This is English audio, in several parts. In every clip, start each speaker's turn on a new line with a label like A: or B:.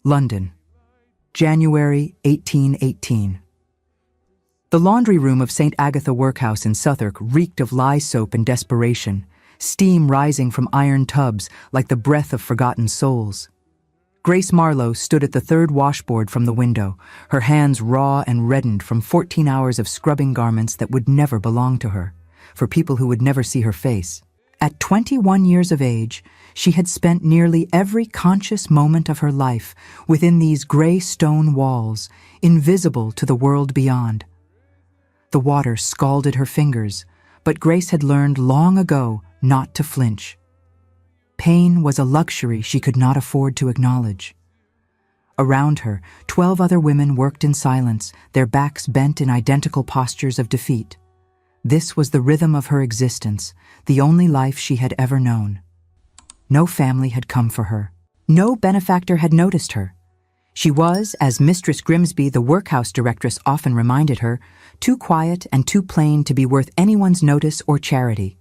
A: London, January 1818. The laundry room of St. Agatha Workhouse in Southwark reeked of lye soap and desperation, steam rising from iron tubs like the breath of forgotten souls. Grace Marlowe stood at the third washboard from the window, her hands raw and reddened from 14 hours of scrubbing garments that would never belong to her, for people who would never see her face. At 21 years of age, she had spent nearly every conscious moment of her life within these gray stone walls, invisible to the world beyond. The water scalded her fingers, but Grace had learned long ago not to flinch. Pain was a luxury she could not afford to acknowledge. Around her, 12 other women worked in silence, their backs bent in identical postures of defeat. This was the rhythm of her existence, the only life she had ever known. No family had come for her. No benefactor had noticed her. She was, as Mistress Grimsby, the workhouse directress, often reminded her, too quiet and too plain to be worth anyone's notice or charity.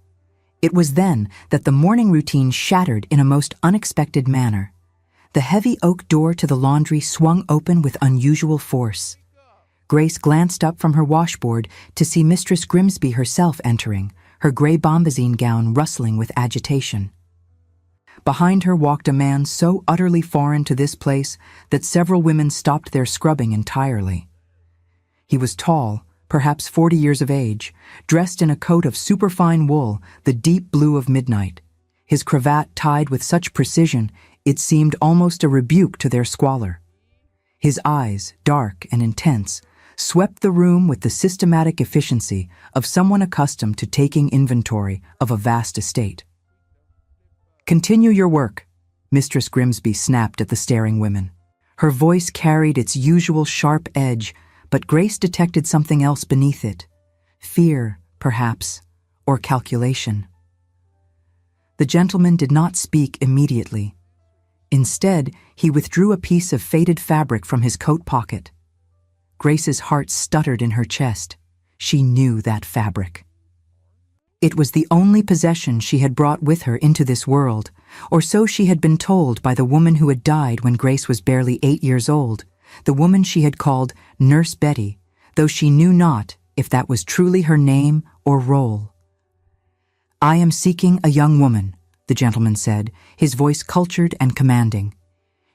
A: It was then that the morning routine shattered in a most unexpected manner. The heavy oak door to the laundry swung open with unusual force. Grace glanced up from her washboard to see Mistress Grimsby herself entering, her gray bombazine gown rustling with agitation. Behind her walked a man so utterly foreign to this place that several women stopped their scrubbing entirely. He was tall, perhaps 40 years of age, dressed in a coat of superfine wool, the deep blue of midnight, his cravat tied with such precision it seemed almost a rebuke to their squalor. His eyes, dark and intense, swept the room with the systematic efficiency of someone accustomed to taking inventory of a vast estate. "Continue your work," Mistress Grimsby snapped at the staring women. Her voice carried its usual sharp edge, but Grace detected something else beneath it. Fear, perhaps, or calculation. The gentleman did not speak immediately. Instead, he withdrew a piece of faded fabric from his coat pocket. Grace's heart stuttered in her chest. She knew that fabric. It was the only possession she had brought with her into this world, or so she had been told by the woman who had died when Grace was barely 8 years old, the woman she had called Nurse Betty, though she knew not if that was truly her name or role. "I am seeking a young woman," the gentleman said, his voice cultured and commanding.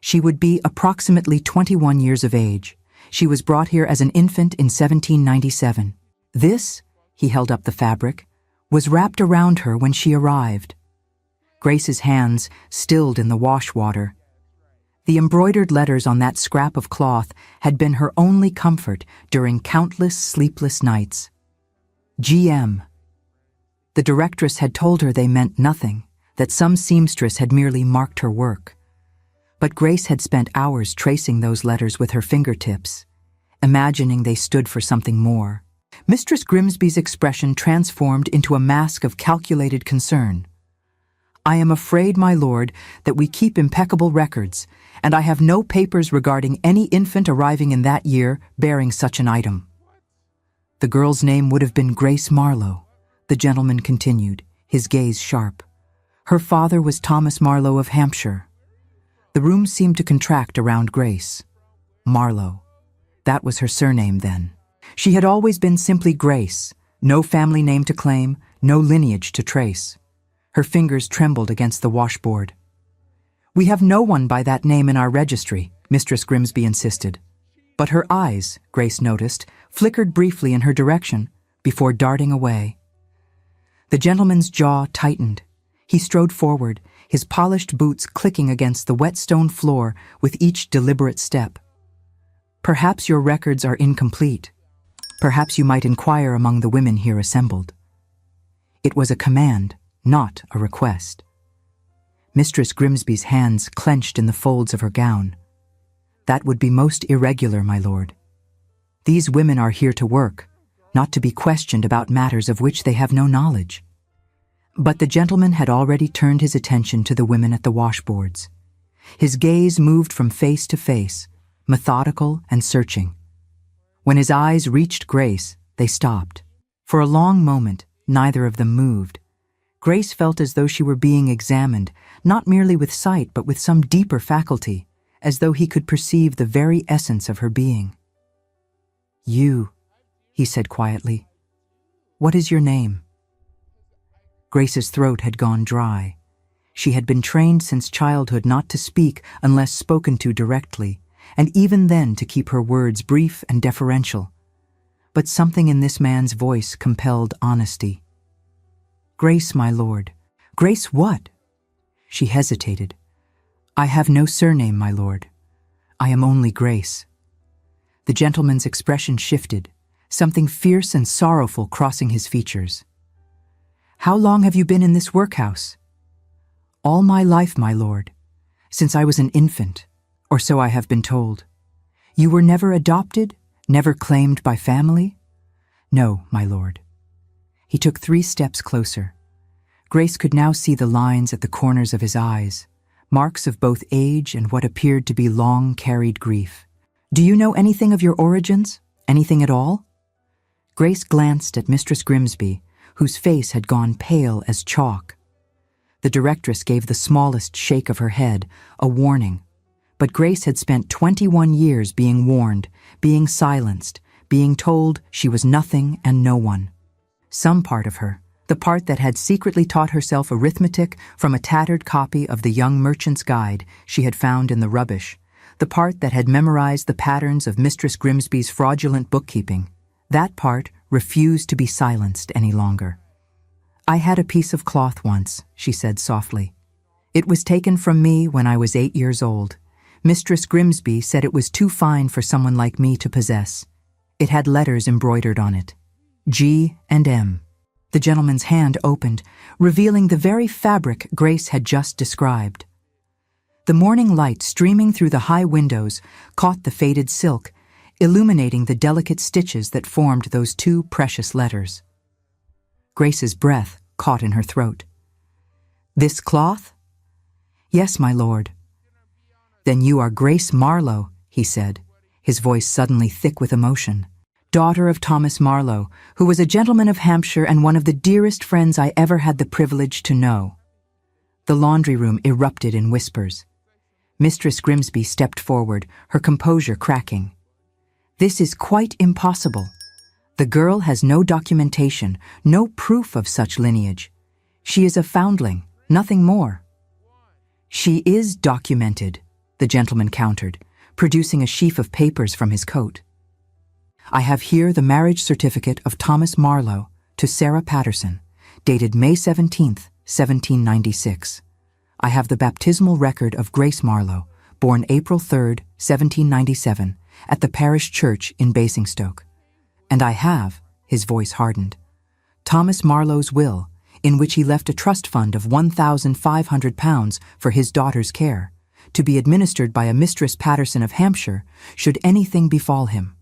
A: She would be approximately 21 years of age. She was brought here as an infant in 1797. This, he held up the fabric, was wrapped around her when she arrived. Grace's hands stilled in the wash water. The embroidered letters on that scrap of cloth had been her only comfort during countless sleepless nights. G.M. The directress had told her they meant nothing, that some seamstress had merely marked her work. But Grace had spent hours tracing those letters with her fingertips, imagining they stood for something more. Mistress Grimsby's expression transformed into a mask of calculated concern. "I am afraid, my lord, that we keep impeccable records, and I have no papers regarding any infant arriving in that year bearing such an item." The girl's name would have been Grace Marlowe, the gentleman continued, his gaze sharp. Her father was Thomas Marlowe of Hampshire. The room seemed to contract around Grace. Marlowe. That was her surname then. She had always been simply Grace, no family name to claim, no lineage to trace. Her fingers trembled against the washboard. "We have no one by that name in our registry," Mistress Grimsby insisted. But her eyes, Grace noticed, flickered briefly in her direction before darting away. The gentleman's jaw tightened. He strode forward, his polished boots clicking against the wet stone floor with each deliberate step. "Perhaps your records are incomplete. Perhaps you might inquire among the women here assembled." It was a command, not a request. Mistress Grimsby's hands clenched in the folds of her gown. "That would be most irregular, my lord. These women are here to work, not to be questioned about matters of which they have no knowledge." But the gentleman had already turned his attention to the women at the washboards. His gaze moved from face to face, methodical and searching. When his eyes reached Grace, they stopped. For a long moment, neither of them moved. Grace felt as though she were being examined, not merely with sight but with some deeper faculty, as though he could perceive the very essence of her being. "You," he said quietly. "What is your name?" Grace's throat had gone dry. She had been trained since childhood not to speak unless spoken to directly, and even then to keep her words brief and deferential. But something in this man's voice compelled honesty. "Grace, my lord." "Grace what?" She hesitated. "I have no surname, my lord. I am only Grace." The gentleman's expression shifted, something fierce and sorrowful crossing his features. "How long have you been in this workhouse?" "All my life, my lord. Since I was an infant, or so I have been told." "You were never adopted? Never claimed by family?" "No, my lord." He took 3 steps closer. Grace could now see the lines at the corners of his eyes, marks of both age and what appeared to be long-carried grief. "Do you know anything of your origins? Anything at all?" Grace glanced at Mistress Grimsby, whose face had gone pale as chalk. The directress gave the smallest shake of her head, a warning. But Grace had spent 21 years being warned, being silenced, being told she was nothing and no one. Some part of her, the part that had secretly taught herself arithmetic from a tattered copy of the Young Merchant's Guide she had found in the rubbish, the part that had memorized the patterns of Mistress Grimsby's fraudulent bookkeeping, that part refused to be silenced any longer. "I had a piece of cloth once," she said softly. "It was taken from me when I was 8 years old. Mistress Grimsby said it was too fine for someone like me to possess. It had letters embroidered on it. G and M. The gentleman's hand opened, revealing the very fabric Grace had just described. The morning light streaming through the high windows caught the faded silk, illuminating the delicate stitches that formed those 2 precious letters. Grace's breath caught in her throat. "This cloth?" "Yes, my lord." "Then you are Grace Marlowe," he said, his voice suddenly thick with emotion. "Daughter of Thomas Marlowe, who was a gentleman of Hampshire and one of the dearest friends I ever had the privilege to know." The laundry room erupted in whispers. Mistress Grimsby stepped forward, her composure cracking. "This is quite impossible. The girl has no documentation, no proof of such lineage. She is a foundling, nothing more." "She is documented," the gentleman countered, producing a sheaf of papers from his coat. "I have here the marriage certificate of Thomas Marlowe to Sarah Patterson, dated May 17th, 1796. I have the baptismal record of Grace Marlowe, born April 3rd, 1797, at the parish church in Basingstoke. And I have," his voice hardened, "Thomas Marlowe's will, in which he left a trust fund of £1,500 for his daughter's care, to be administered by a Mistress Patterson of Hampshire, should anything befall him."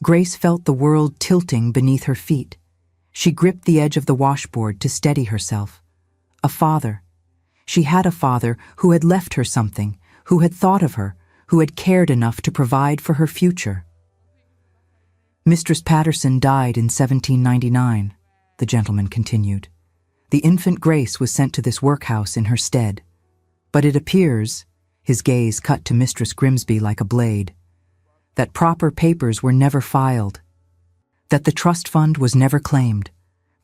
A: Grace felt the world tilting beneath her feet. She gripped the edge of the washboard to steady herself. A father. She had a father who had left her something, who had thought of her, who had cared enough to provide for her future. "Mistress Patterson died in 1799, the gentleman continued. "The infant Grace was sent to this workhouse in her stead. But it appears," his gaze cut to Mistress Grimsby like a blade, "that proper papers were never filed, that the trust fund was never claimed,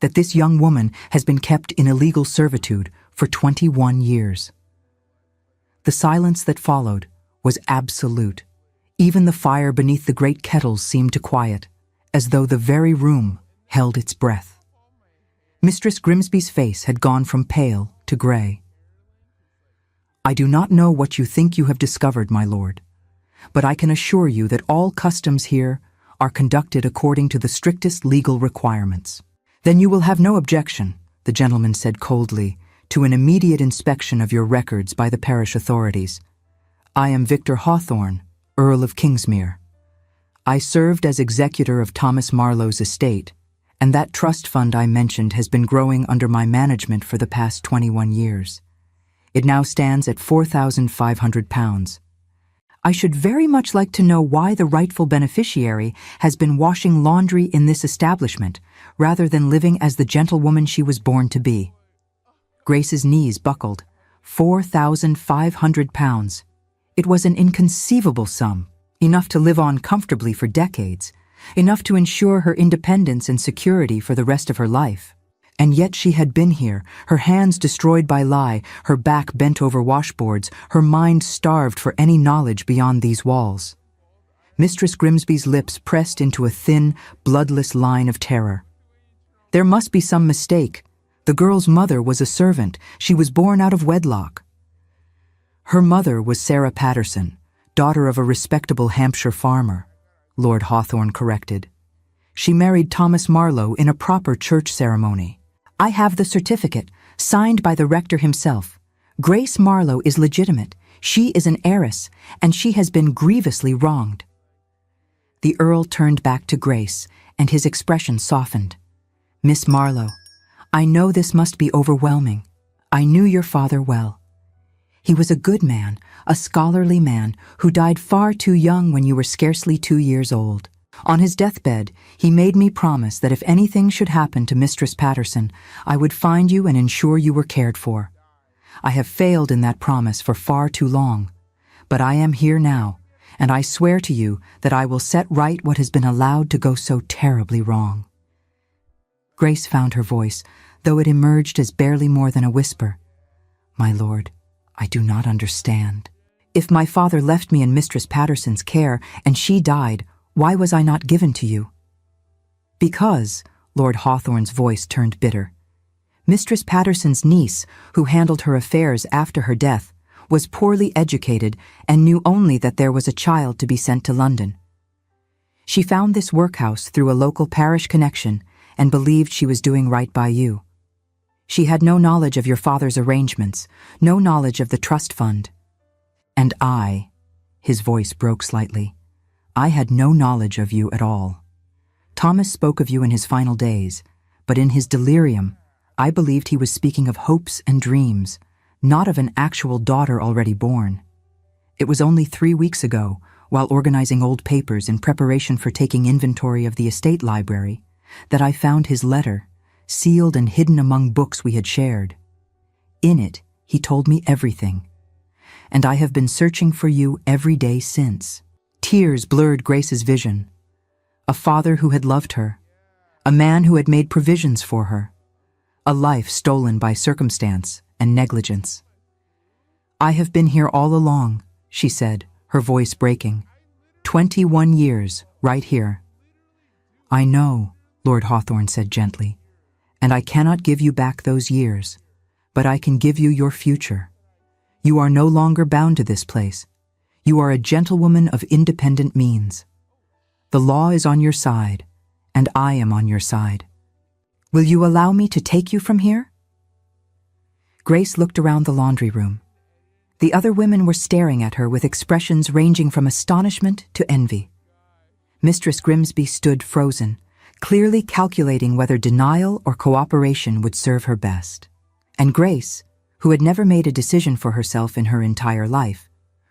A: that this young woman has been kept in illegal servitude for 21 years. The silence that followed was absolute. Even the fire beneath the great kettles seemed to quiet, as though the very room held its breath. Mistress Grimsby's face had gone from pale to grey. "I do not know what you think you have discovered, my lord, but I can assure you that all customs here are conducted according to the strictest legal requirements." "Then you will have no objection," the gentleman said coldly, "to an immediate inspection of your records by the parish authorities. I am Victor Hawthorne, Earl of Kingsmere. I served as executor of Thomas Marlowe's estate, and that trust fund I mentioned has been growing under my management for the past 21 years. It now stands at £4,500. I should very much like to know why the rightful beneficiary has been washing laundry in this establishment, rather than living as the gentlewoman she was born to be." Grace's knees buckled. £4,500. It was an inconceivable sum, enough to live on comfortably for decades, enough to ensure her independence and security for the rest of her life. And yet she had been here, her hands destroyed by lie, her back bent over washboards, her mind starved for any knowledge beyond these walls. Mistress Grimsby's lips pressed into a thin, bloodless line of terror. There must be some mistake. The girl's mother was a servant. She was born out of wedlock. Her mother was Sarah Patterson, daughter of a respectable Hampshire farmer, Lord Hawthorne corrected. She married Thomas Marlowe in a proper church ceremony. I have the certificate, signed by the rector himself. Grace Marlowe is legitimate. She is an heiress, and she has been grievously wronged. The Earl turned back to Grace, and his expression softened. Miss Marlowe, I know this must be overwhelming. I knew your father well. He was a good man, a scholarly man, who died far too young when you were scarcely 2 years old. On his deathbed, he made me promise that if anything should happen to Mistress Patterson, I would find you and ensure you were cared for. I have failed in that promise for far too long, but I am here now, and I swear to you that I will set right what has been allowed to go so terribly wrong. Grace found her voice, though it emerged as barely more than a whisper. My lord, I do not understand. If my father left me in Mistress Patterson's care and she died, why was I not given to you? Because, Lord Hawthorne's voice turned bitter. Mistress Patterson's niece, who handled her affairs after her death, was poorly educated and knew only that there was a child to be sent to London. She found this workhouse through a local parish connection and believed she was doing right by you. She had no knowledge of your father's arrangements, no knowledge of the trust fund. And I, his voice broke slightly, I had no knowledge of you at all. Thomas spoke of you in his final days, but in his delirium, I believed he was speaking of hopes and dreams, not of an actual daughter already born. It was only 3 weeks ago, while organizing old papers in preparation for taking inventory of the estate library, that I found his letter, sealed and hidden among books we had shared. In it, he told me everything, and I have been searching for you every day since. Tears blurred Grace's vision. A father who had loved her, a man who had made provisions for her, a life stolen by circumstance and negligence. I have been here all along, she said, her voice breaking. 21 years, right here. I know, Lord Hawthorne said gently, and I cannot give you back those years, but I can give you your future. You are no longer bound to this place. You are a gentlewoman of independent means. The law is on your side, and I am on your side. Will you allow me to take you from here? Grace looked around the laundry room. The other women were staring at her with expressions ranging from astonishment to envy. Mistress Grimsby stood frozen, clearly calculating whether denial or cooperation would serve her best. And Grace, who had never made a decision for herself in her entire life,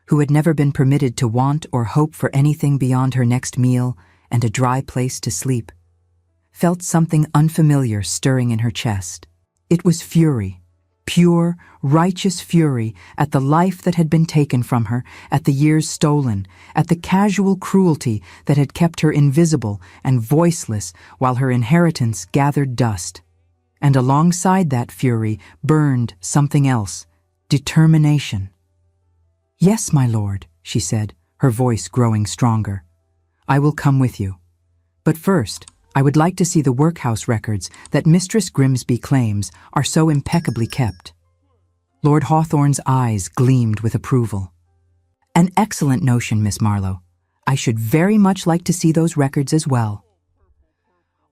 A: who had never been permitted to want or hope for anything beyond her next meal and a dry place to sleep, felt something unfamiliar stirring in her chest. It was fury, pure, righteous fury at the life that had been taken from her, at the years stolen, at the casual cruelty that had kept her invisible and voiceless while her inheritance gathered dust. And alongside that fury burned something else, determination. Yes, my lord, she said, her voice growing stronger. I will come with you. But first, I would like to see the workhouse records that Mistress Grimsby claims are so impeccably kept. Lord Hawthorne's eyes gleamed with approval. An excellent notion, Miss Marlowe. I should very much like to see those records as well.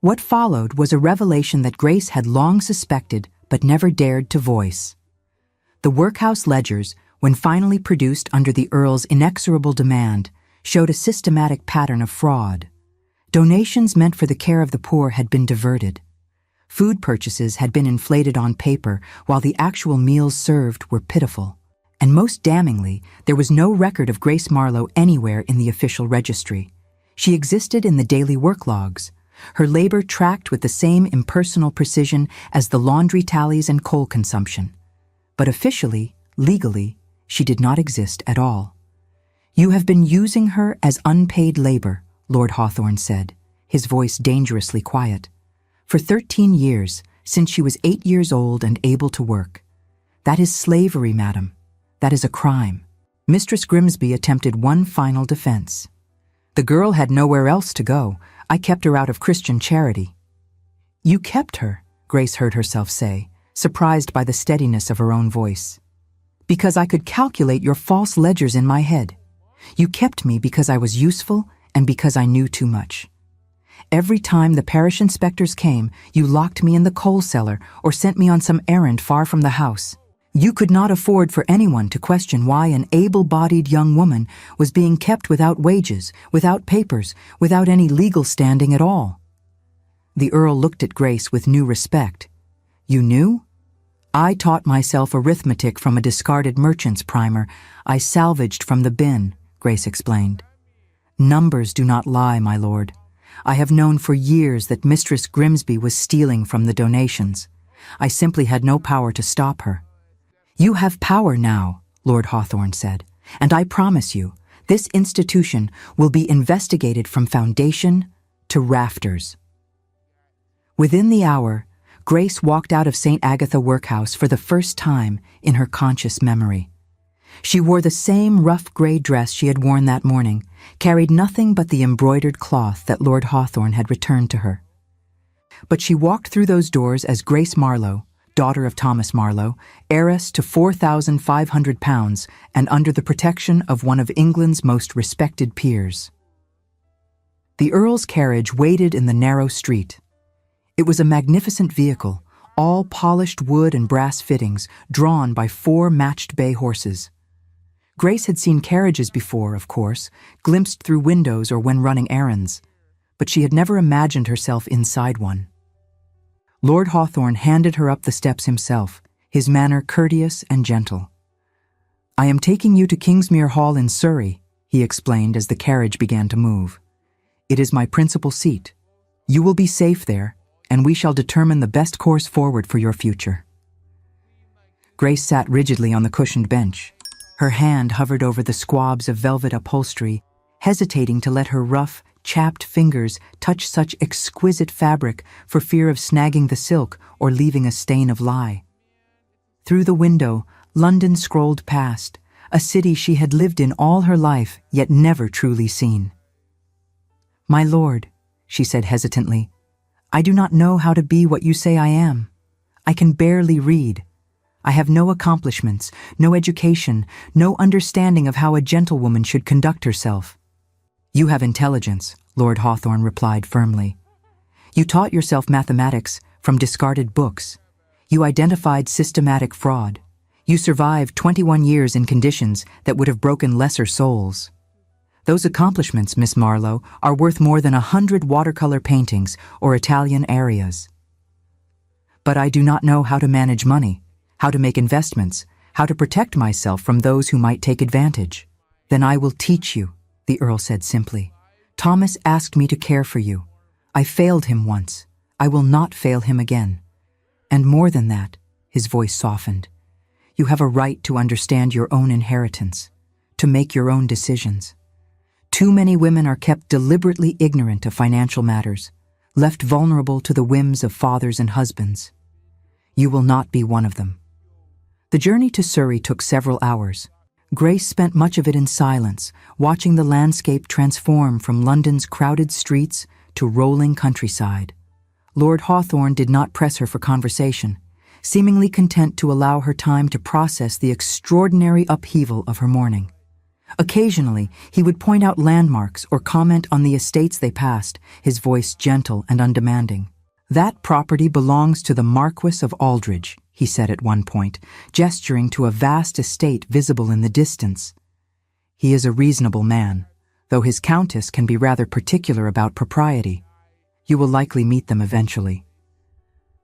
A: What followed was a revelation that Grace had long suspected but never dared to voice. The workhouse ledgers, when finally produced under the Earl's inexorable demand, showed a systematic pattern of fraud. Donations meant for the care of the poor had been diverted. Food purchases had been inflated on paper, while the actual meals served were pitiful. And most damningly, there was no record of Grace Marlowe anywhere in the official registry. She existed in the daily work logs, her labor tracked with the same impersonal precision as the laundry tallies and coal consumption. But officially, legally, she did not exist at all. "You have been using her as unpaid labor," Lord Hawthorne said, his voice dangerously quiet. "For 13 years, since she was 8 years old and able to work. That is slavery, madam. That is a crime." Mistress Grimsby attempted one final defense. "The girl had nowhere else to go. I kept her out of Christian charity." "You kept her," Grace heard herself say, surprised by the steadiness of her own voice. "Because I could calculate your false ledgers in my head. You kept me because I was useful and because I knew too much. Every time the parish inspectors came, you locked me in the coal cellar or sent me on some errand far from the house. You could not afford for anyone to question why an able-bodied young woman was being kept without wages, without papers, without any legal standing at all." The Earl looked at Grace with new respect. "You knew?" "I taught myself arithmetic from a discarded merchant's primer I salvaged from the bin," Grace explained. "Numbers do not lie, my lord. I have known for years that Mistress Grimsby was stealing from the donations. I simply had no power to stop her." "You have power now," Lord Hawthorne said, "and I promise you, this institution will be investigated from foundation to rafters." Within the hour, Grace walked out of St. Agatha Workhouse for the first time in her conscious memory. She wore the same rough gray dress she had worn that morning, carried nothing but the embroidered cloth that Lord Hawthorne had returned to her. But she walked through those doors as Grace Marlowe, daughter of Thomas Marlowe, heiress to £4,500 and under the protection of one of England's most respected peers. The Earl's carriage waited in the narrow street. It was a magnificent vehicle, all polished wood and brass fittings, drawn by 4 matched bay horses. Grace had seen carriages before, of course, glimpsed through windows or when running errands, but she had never imagined herself inside one. Lord Hawthorne handed her up the steps himself, his manner courteous and gentle. "I am taking you to Kingsmere Hall in Surrey," he explained as the carriage began to move. "It is my principal seat. You will be safe there, and we shall determine the best course forward for your future." Grace sat rigidly on the cushioned bench. Her hand hovered over the squabs of velvet upholstery, hesitating to let her rough, chapped fingers touch such exquisite fabric for fear of snagging the silk or leaving a stain of lye. Through the window, London scrolled past, a city she had lived in all her life yet never truly seen. "My lord," she said hesitantly, "I do not know how to be what you say I am. I can barely read. I have no accomplishments, no education, no understanding of how a gentlewoman should conduct herself." "You have intelligence," Lord Hawthorne replied firmly. "You taught yourself mathematics from discarded books. You identified systematic fraud. You survived 21 years in conditions that would have broken lesser souls. Those accomplishments, Miss Marlowe, are worth more than 100 watercolor paintings or Italian arias. But I do not know how to manage money, how to make investments, how to protect myself from those who might take advantage." "Then I will teach you," the Earl said simply. "Thomas asked me to care for you. I failed him once. I will not fail him again. And more than that," his voice softened, "you have a right to understand your own inheritance, to make your own decisions. Too many women are kept deliberately ignorant of financial matters, left vulnerable to the whims of fathers and husbands. You will not be one of them." The journey to Surrey took several hours. Grace spent much of it in silence, watching the landscape transform from London's crowded streets to rolling countryside. Lord Hawthorne did not press her for conversation, seemingly content to allow her time to process the extraordinary upheaval of her morning. Occasionally, he would point out landmarks or comment on the estates they passed, his voice gentle and undemanding. "That property belongs to the Marquis of Aldridge," he said at one point, gesturing to a vast estate visible in the distance. "He is a reasonable man, though his countess can be rather particular about propriety. You will likely meet them eventually."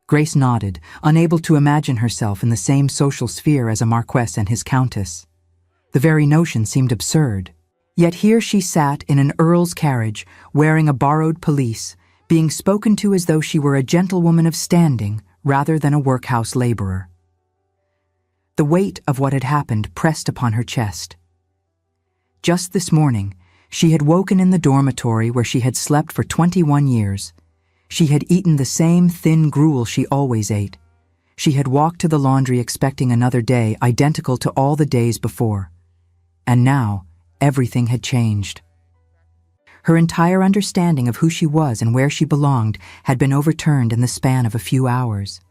A: Grace nodded, unable to imagine herself in the same social sphere as a marquess and his countess. The very notion seemed absurd. Yet here she sat in an earl's carriage, wearing a borrowed pelisse, being spoken to as though she were a gentlewoman of standing rather than a workhouse laborer. The weight of what had happened pressed upon her chest. Just this morning, she had woken in the dormitory where she had slept for 21 years. She had eaten the same thin gruel she always ate. She had walked to the laundry expecting another day identical to all the days before. And now, everything had changed. Her entire understanding of who she was and where she belonged had been overturned in the span of a few hours.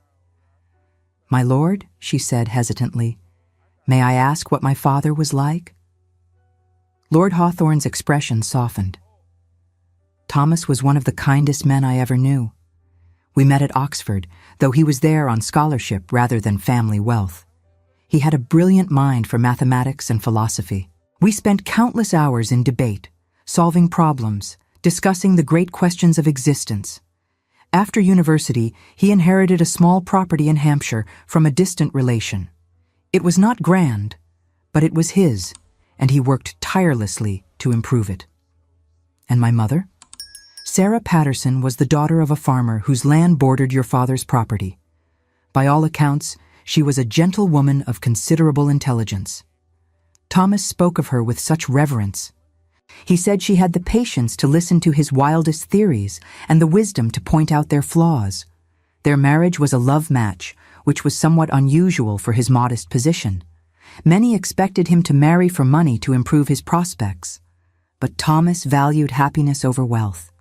A: "My lord," she said hesitantly, "may I ask what my father was like?" Lord Hawthorne's expression softened. "Thomas was one of the kindest men I ever knew. We met at Oxford, though he was there on scholarship rather than family wealth. He had a brilliant mind for mathematics and philosophy. We spent countless hours in debate, solving problems, discussing the great questions of existence. After university, he inherited a small property in Hampshire from a distant relation. It was not grand, but it was his, and he worked tirelessly to improve it." "And my mother?" "Sarah Patterson was the daughter of a farmer whose land bordered your father's property. By all accounts, she was a gentle woman of considerable intelligence. Thomas spoke of her with such reverence. He said she had the patience to listen to his wildest theories and the wisdom to point out their flaws. Their marriage was a love match, which was somewhat unusual for his modest position. Many expected him to marry for money to improve his prospects. But Thomas valued happiness over wealth."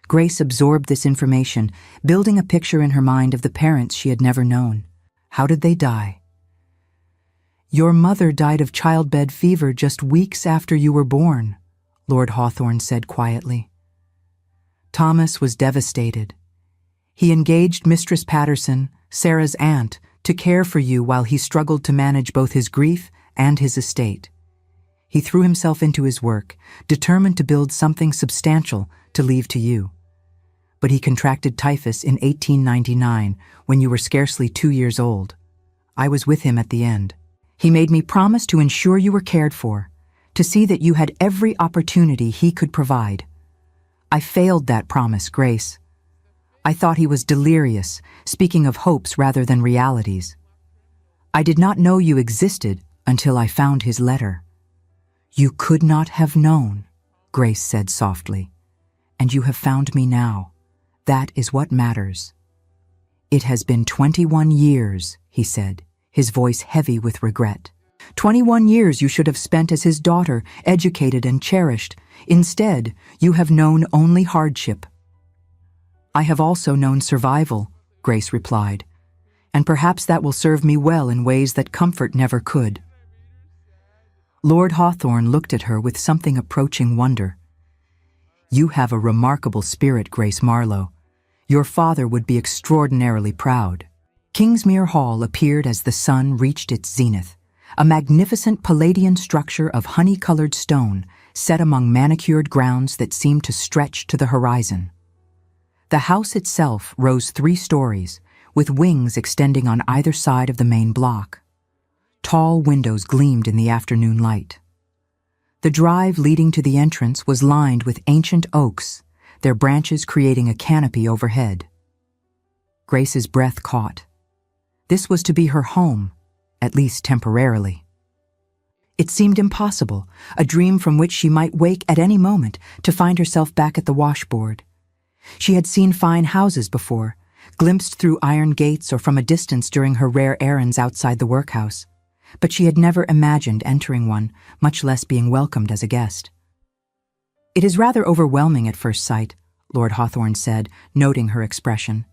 A: Grace absorbed this information, building a picture in her mind of the parents she had never known. "How did they die?" "Your mother died of childbed fever just weeks after you were born," Lord Hawthorne said quietly. "Thomas was devastated. He engaged Mistress Patterson, Sarah's aunt, to care for you while he struggled to manage both his grief and his estate. He threw himself into his work, determined to build something substantial to leave to you. But he contracted typhus in 1899, when you were scarcely 2 years old. I was with him at the end. He made me promise to ensure you were cared for, to see that you had every opportunity he could provide. I failed that promise, Grace. I thought he was delirious, speaking of hopes rather than realities. I did not know you existed until I found his letter." "You could not have known," Grace said softly. "And you have found me now. That is what matters." "It has been 21 years, he said, his voice heavy with regret. 21 years you should have spent as his daughter, educated and cherished. Instead, you have known only hardship." "I have also known survival," Grace replied, "and perhaps that will serve me well in ways that comfort never could." Lord Hawthorne looked at her with something approaching wonder. "You have a remarkable spirit, Grace Marlowe. Your father would be extraordinarily proud." Kingsmere Hall appeared as the sun reached its zenith, a magnificent Palladian structure of honey-colored stone set among manicured grounds that seemed to stretch to the horizon. The house itself rose 3 stories, with wings extending on either side of the main block. Tall windows gleamed in the afternoon light. The drive leading to the entrance was lined with ancient oaks, their branches creating a canopy overhead. Grace's breath caught. This was to be her home, at least temporarily. It seemed impossible, a dream from which she might wake at any moment to find herself back at the washboard. She had seen fine houses before, glimpsed through iron gates or from a distance during her rare errands outside the workhouse, but she had never imagined entering one, much less being welcomed as a guest. "It is rather overwhelming at first sight," Lord Hawthorne said, noting her expression.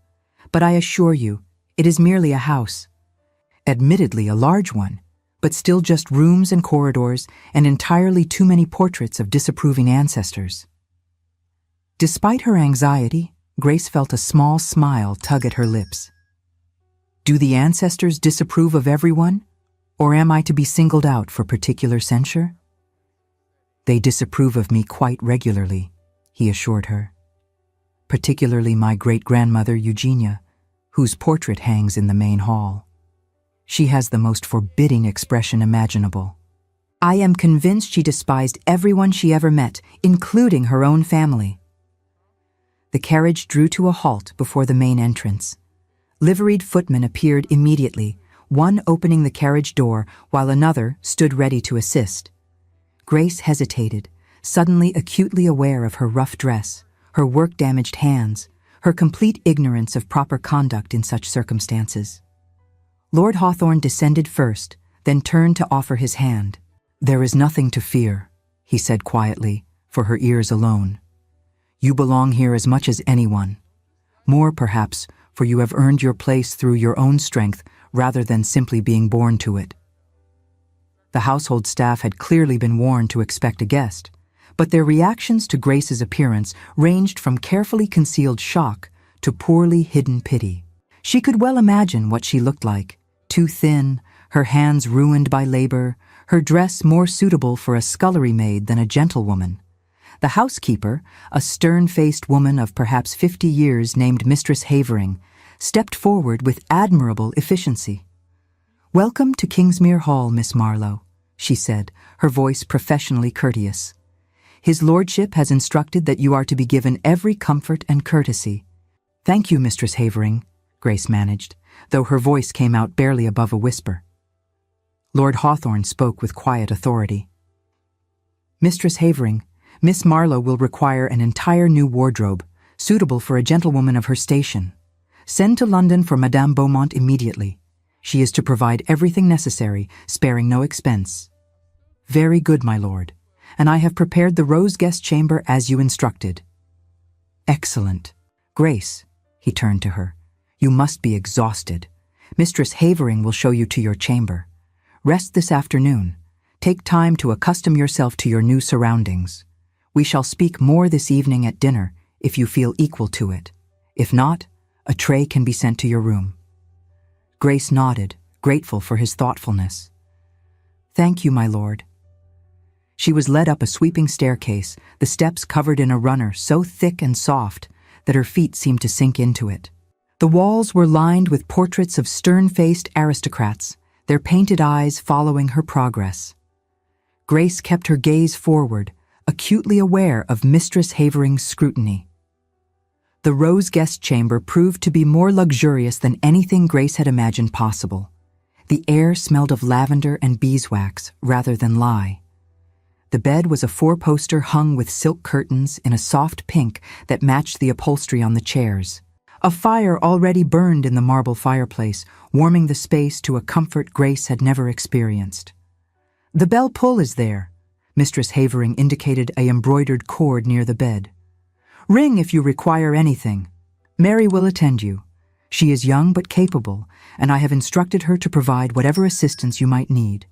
A: "But I assure you, it is merely a house. Admittedly a large one, but still just rooms and corridors and entirely too many portraits of disapproving ancestors." Despite her anxiety, Grace felt a small smile tug at her lips. "Do the ancestors disapprove of everyone, or am I to be singled out for particular censure?" "They disapprove of me quite regularly," he assured her. "Particularly my great-grandmother Eugenia, whose portrait hangs in the main hall. She has the most forbidding expression imaginable. I am convinced she despised everyone she ever met, including her own family." The carriage drew to a halt before the main entrance. Liveried footmen appeared immediately, one opening the carriage door while another stood ready to assist. Grace hesitated, suddenly acutely aware of her rough dress, her work-damaged hands, her complete ignorance of proper conduct in such circumstances. Lord Hawthorne descended first, then turned to offer his hand. "There is nothing to fear," he said quietly, for her ears alone. "You belong here as much as anyone. More, perhaps, for you have earned your place through your own strength rather than simply being born to it." The household staff had clearly been warned to expect a guest, but their reactions to Grace's appearance ranged from carefully concealed shock to poorly hidden pity. She could well imagine what she looked like: too thin, her hands ruined by labor, her dress more suitable for a scullery maid than a gentlewoman. The housekeeper, a stern-faced woman of perhaps 50 years named Mistress Havering, stepped forward with admirable efficiency. "Welcome to Kingsmere Hall, Miss Marlowe," she said, her voice professionally courteous. "His lordship has instructed that you are to be given every comfort and courtesy." "Thank you, Mistress Havering," Grace managed, though her voice came out barely above a whisper. Lord Hawthorne spoke with quiet authority. "Mistress Havering, Miss Marlowe will require an entire new wardrobe, suitable for a gentlewoman of her station. Send to London for Madame Beaumont immediately. She is to provide everything necessary, sparing no expense." "Very good, my lord, and I have prepared the rose guest chamber as you instructed." "Excellent. Grace," he turned to her, "you must be exhausted. Mistress Havering will show you to your chamber. Rest this afternoon. Take time to accustom yourself to your new surroundings. We shall speak more this evening at dinner, if you feel equal to it. If not, a tray can be sent to your room." Grace nodded, grateful for his thoughtfulness. "Thank you, my lord." She was led up a sweeping staircase, the steps covered in a runner so thick and soft that her feet seemed to sink into it. The walls were lined with portraits of stern-faced aristocrats, their painted eyes following her progress. Grace kept her gaze forward, acutely aware of Mistress Havering's scrutiny. The rose guest chamber proved to be more luxurious than anything Grace had imagined possible. The air smelled of lavender and beeswax rather than lye. The bed was a four-poster hung with silk curtains in a soft pink that matched the upholstery on the chairs. A fire already burned in the marble fireplace, warming the space to a comfort Grace had never experienced. "The bell pull is there." Mistress Havering indicated a embroidered cord near the bed. "Ring if you require anything. Mary will attend you. She is young but capable, and I have instructed her to provide whatever assistance you might need."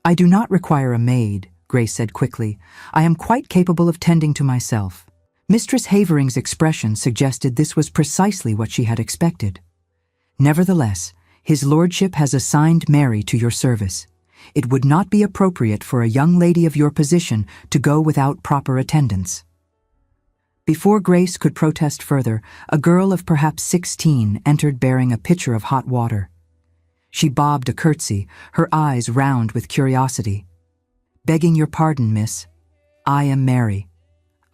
A: "I do not require a maid," Grace said quickly. "I am quite capable of tending to myself." Mistress Havering's expression suggested this was precisely what she had expected. "Nevertheless, his lordship has assigned Mary to your service. It would not be appropriate for a young lady of your position to go without proper attendance." Before Grace could protest further, a girl of perhaps 16 entered bearing a pitcher of hot water. She bobbed a curtsy, her eyes round with curiosity. "Begging your pardon, miss. I am Mary.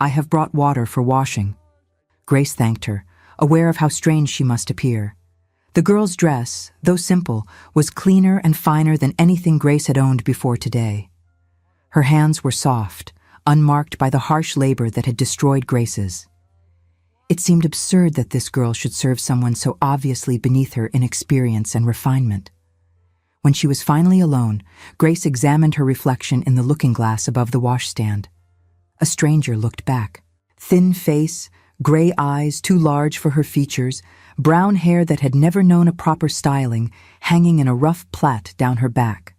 A: I have brought water for washing." Grace thanked her, aware of how strange she must appear. The girl's dress, though simple, was cleaner and finer than anything Grace had owned before today. Her hands were soft, unmarked by the harsh labor that had destroyed Grace's. It seemed absurd that this girl should serve someone so obviously beneath her in experience and refinement. When she was finally alone, Grace examined her reflection in the looking-glass above the washstand. A stranger looked back. Thin face, gray eyes too large for her features, brown hair that had never known a proper styling, hanging in a rough plait down her back.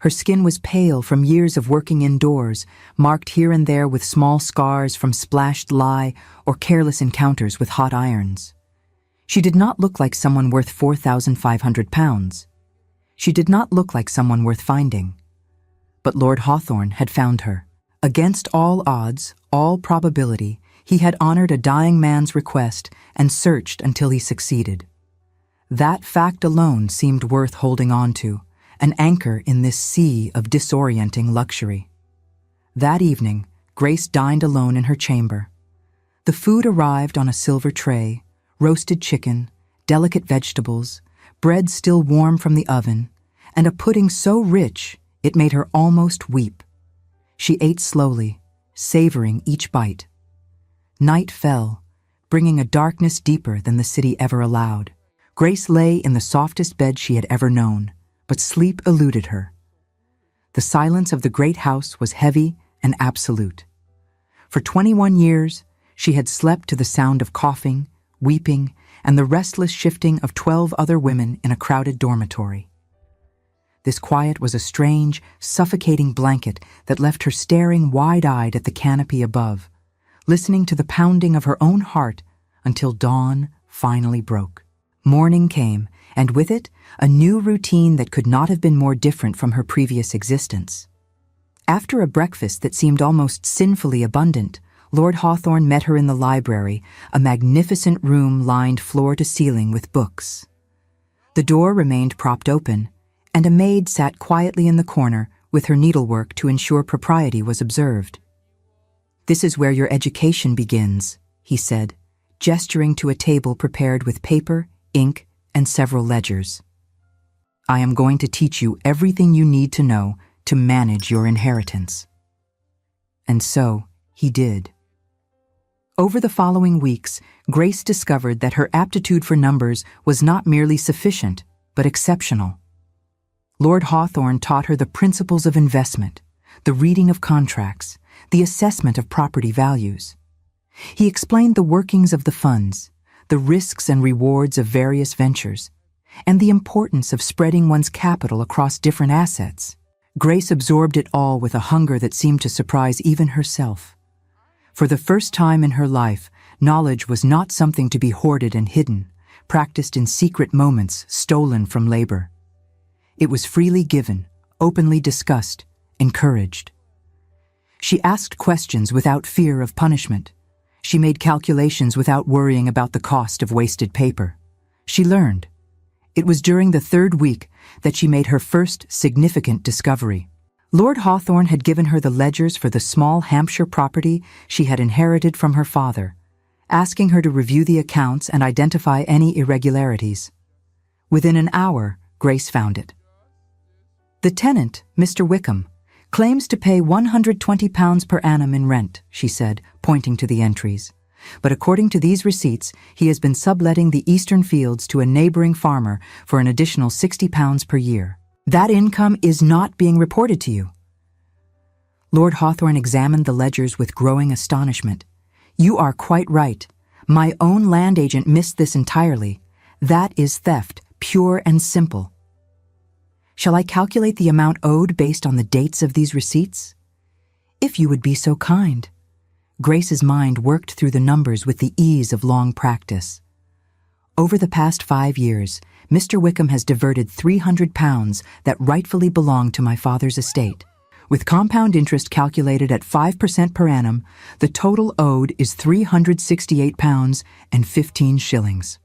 A: Her skin was pale from years of working indoors, marked here and there with small scars from splashed lye or careless encounters with hot irons. She did not look like someone worth £4,500. She did not look like someone worth finding. But Lord Hawthorne had found her. Against all odds, all probability, he had honored a dying man's request and searched until he succeeded. That fact alone seemed worth holding on to, an anchor in this sea of disorienting luxury. That evening, Grace dined alone in her chamber. The food arrived on a silver tray, roasted chicken, delicate vegetables, bread still warm from the oven, and a pudding so rich it made her almost weep. She ate slowly, savoring each bite. Night fell, bringing a darkness deeper than the city ever allowed. Grace lay in the softest bed she had ever known, but sleep eluded her. The silence of the great house was heavy and absolute. For 21 years, she had slept to the sound of coughing, weeping, and the restless shifting of 12 other women in a crowded dormitory. This quiet was a strange, suffocating blanket that left her staring wide-eyed at the canopy above, listening to the pounding of her own heart until dawn finally broke. Morning came, and with it, a new routine that could not have been more different from her previous existence. After a breakfast that seemed almost sinfully abundant, Lord Hawthorne met her in the library, a magnificent room lined floor to ceiling with books. The door remained propped open, and a maid sat quietly in the corner with her needlework to ensure propriety was observed. "This is where your education begins," he said, gesturing to a table prepared with paper, ink, and several ledgers. "I am going to teach you everything you need to know to manage your inheritance." And so he did. Over the following weeks, Grace discovered that her aptitude for numbers was not merely sufficient, but exceptional. Lord Hawthorne taught her the principles of investment, the reading of contracts, the assessment of property values. He explained the workings of the funds, the risks and rewards of various ventures, and the importance of spreading one's capital across different assets. Grace absorbed it all with a hunger that seemed to surprise even herself. For the first time in her life, knowledge was not something to be hoarded and hidden, practiced in secret moments stolen from labor. It was freely given, openly discussed, encouraged. She asked questions without fear of punishment. She made calculations without worrying about the cost of wasted paper. She learned. It was during the third week that she made her first significant discovery. Lord Hawthorne had given her the ledgers for the small Hampshire property she had inherited from her father, asking her to review the accounts and identify any irregularities. Within an hour, Grace found it. "The tenant, Mr. Wickham, claims to pay £120 per annum in rent," she said, pointing to the entries. "But according to these receipts, he has been subletting the eastern fields to a neighboring farmer for an additional £60 per year. That income is not being reported to you." Lord Hawthorne examined the ledgers with growing astonishment. "You are quite right. My own land agent missed this entirely. That is theft, pure and simple. Shall I calculate the amount owed based on the dates of these receipts?" "If you would be so kind." Grace's mind worked through the numbers with the ease of long practice. "Over the past 5 years, Mr. Wickham has diverted £300 that rightfully belonged to my father's estate. With compound interest calculated at 5% per annum, the total owed is £368 and 15 shillings.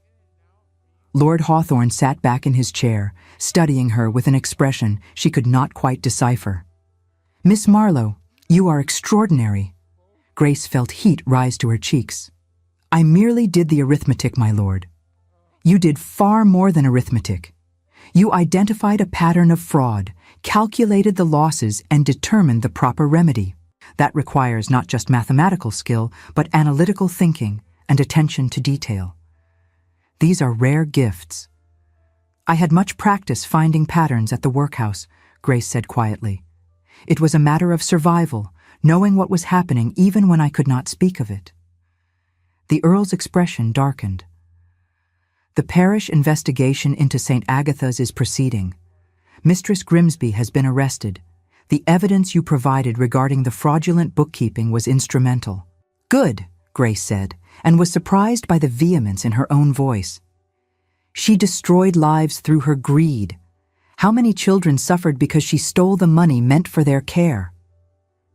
A: Lord Hawthorne sat back in his chair, studying her with an expression she could not quite decipher. "Miss Marlowe, you are extraordinary." Grace felt heat rise to her cheeks. "I merely did the arithmetic, my lord." "You did far more than arithmetic. You identified a pattern of fraud, calculated the losses, and determined the proper remedy. That requires not just mathematical skill, but analytical thinking and attention to detail. These are rare gifts." "I had much practice finding patterns at the workhouse," Grace said quietly. "It was a matter of survival, knowing what was happening even when I could not speak of it." The Earl's expression darkened. "The parish investigation into St. Agatha's is proceeding. Mistress Grimsby has been arrested. The evidence you provided regarding the fraudulent bookkeeping was instrumental." "Good," Grace said, and was surprised by the vehemence in her own voice. "She destroyed lives through her greed. How many children suffered because she stole the money meant for their care?"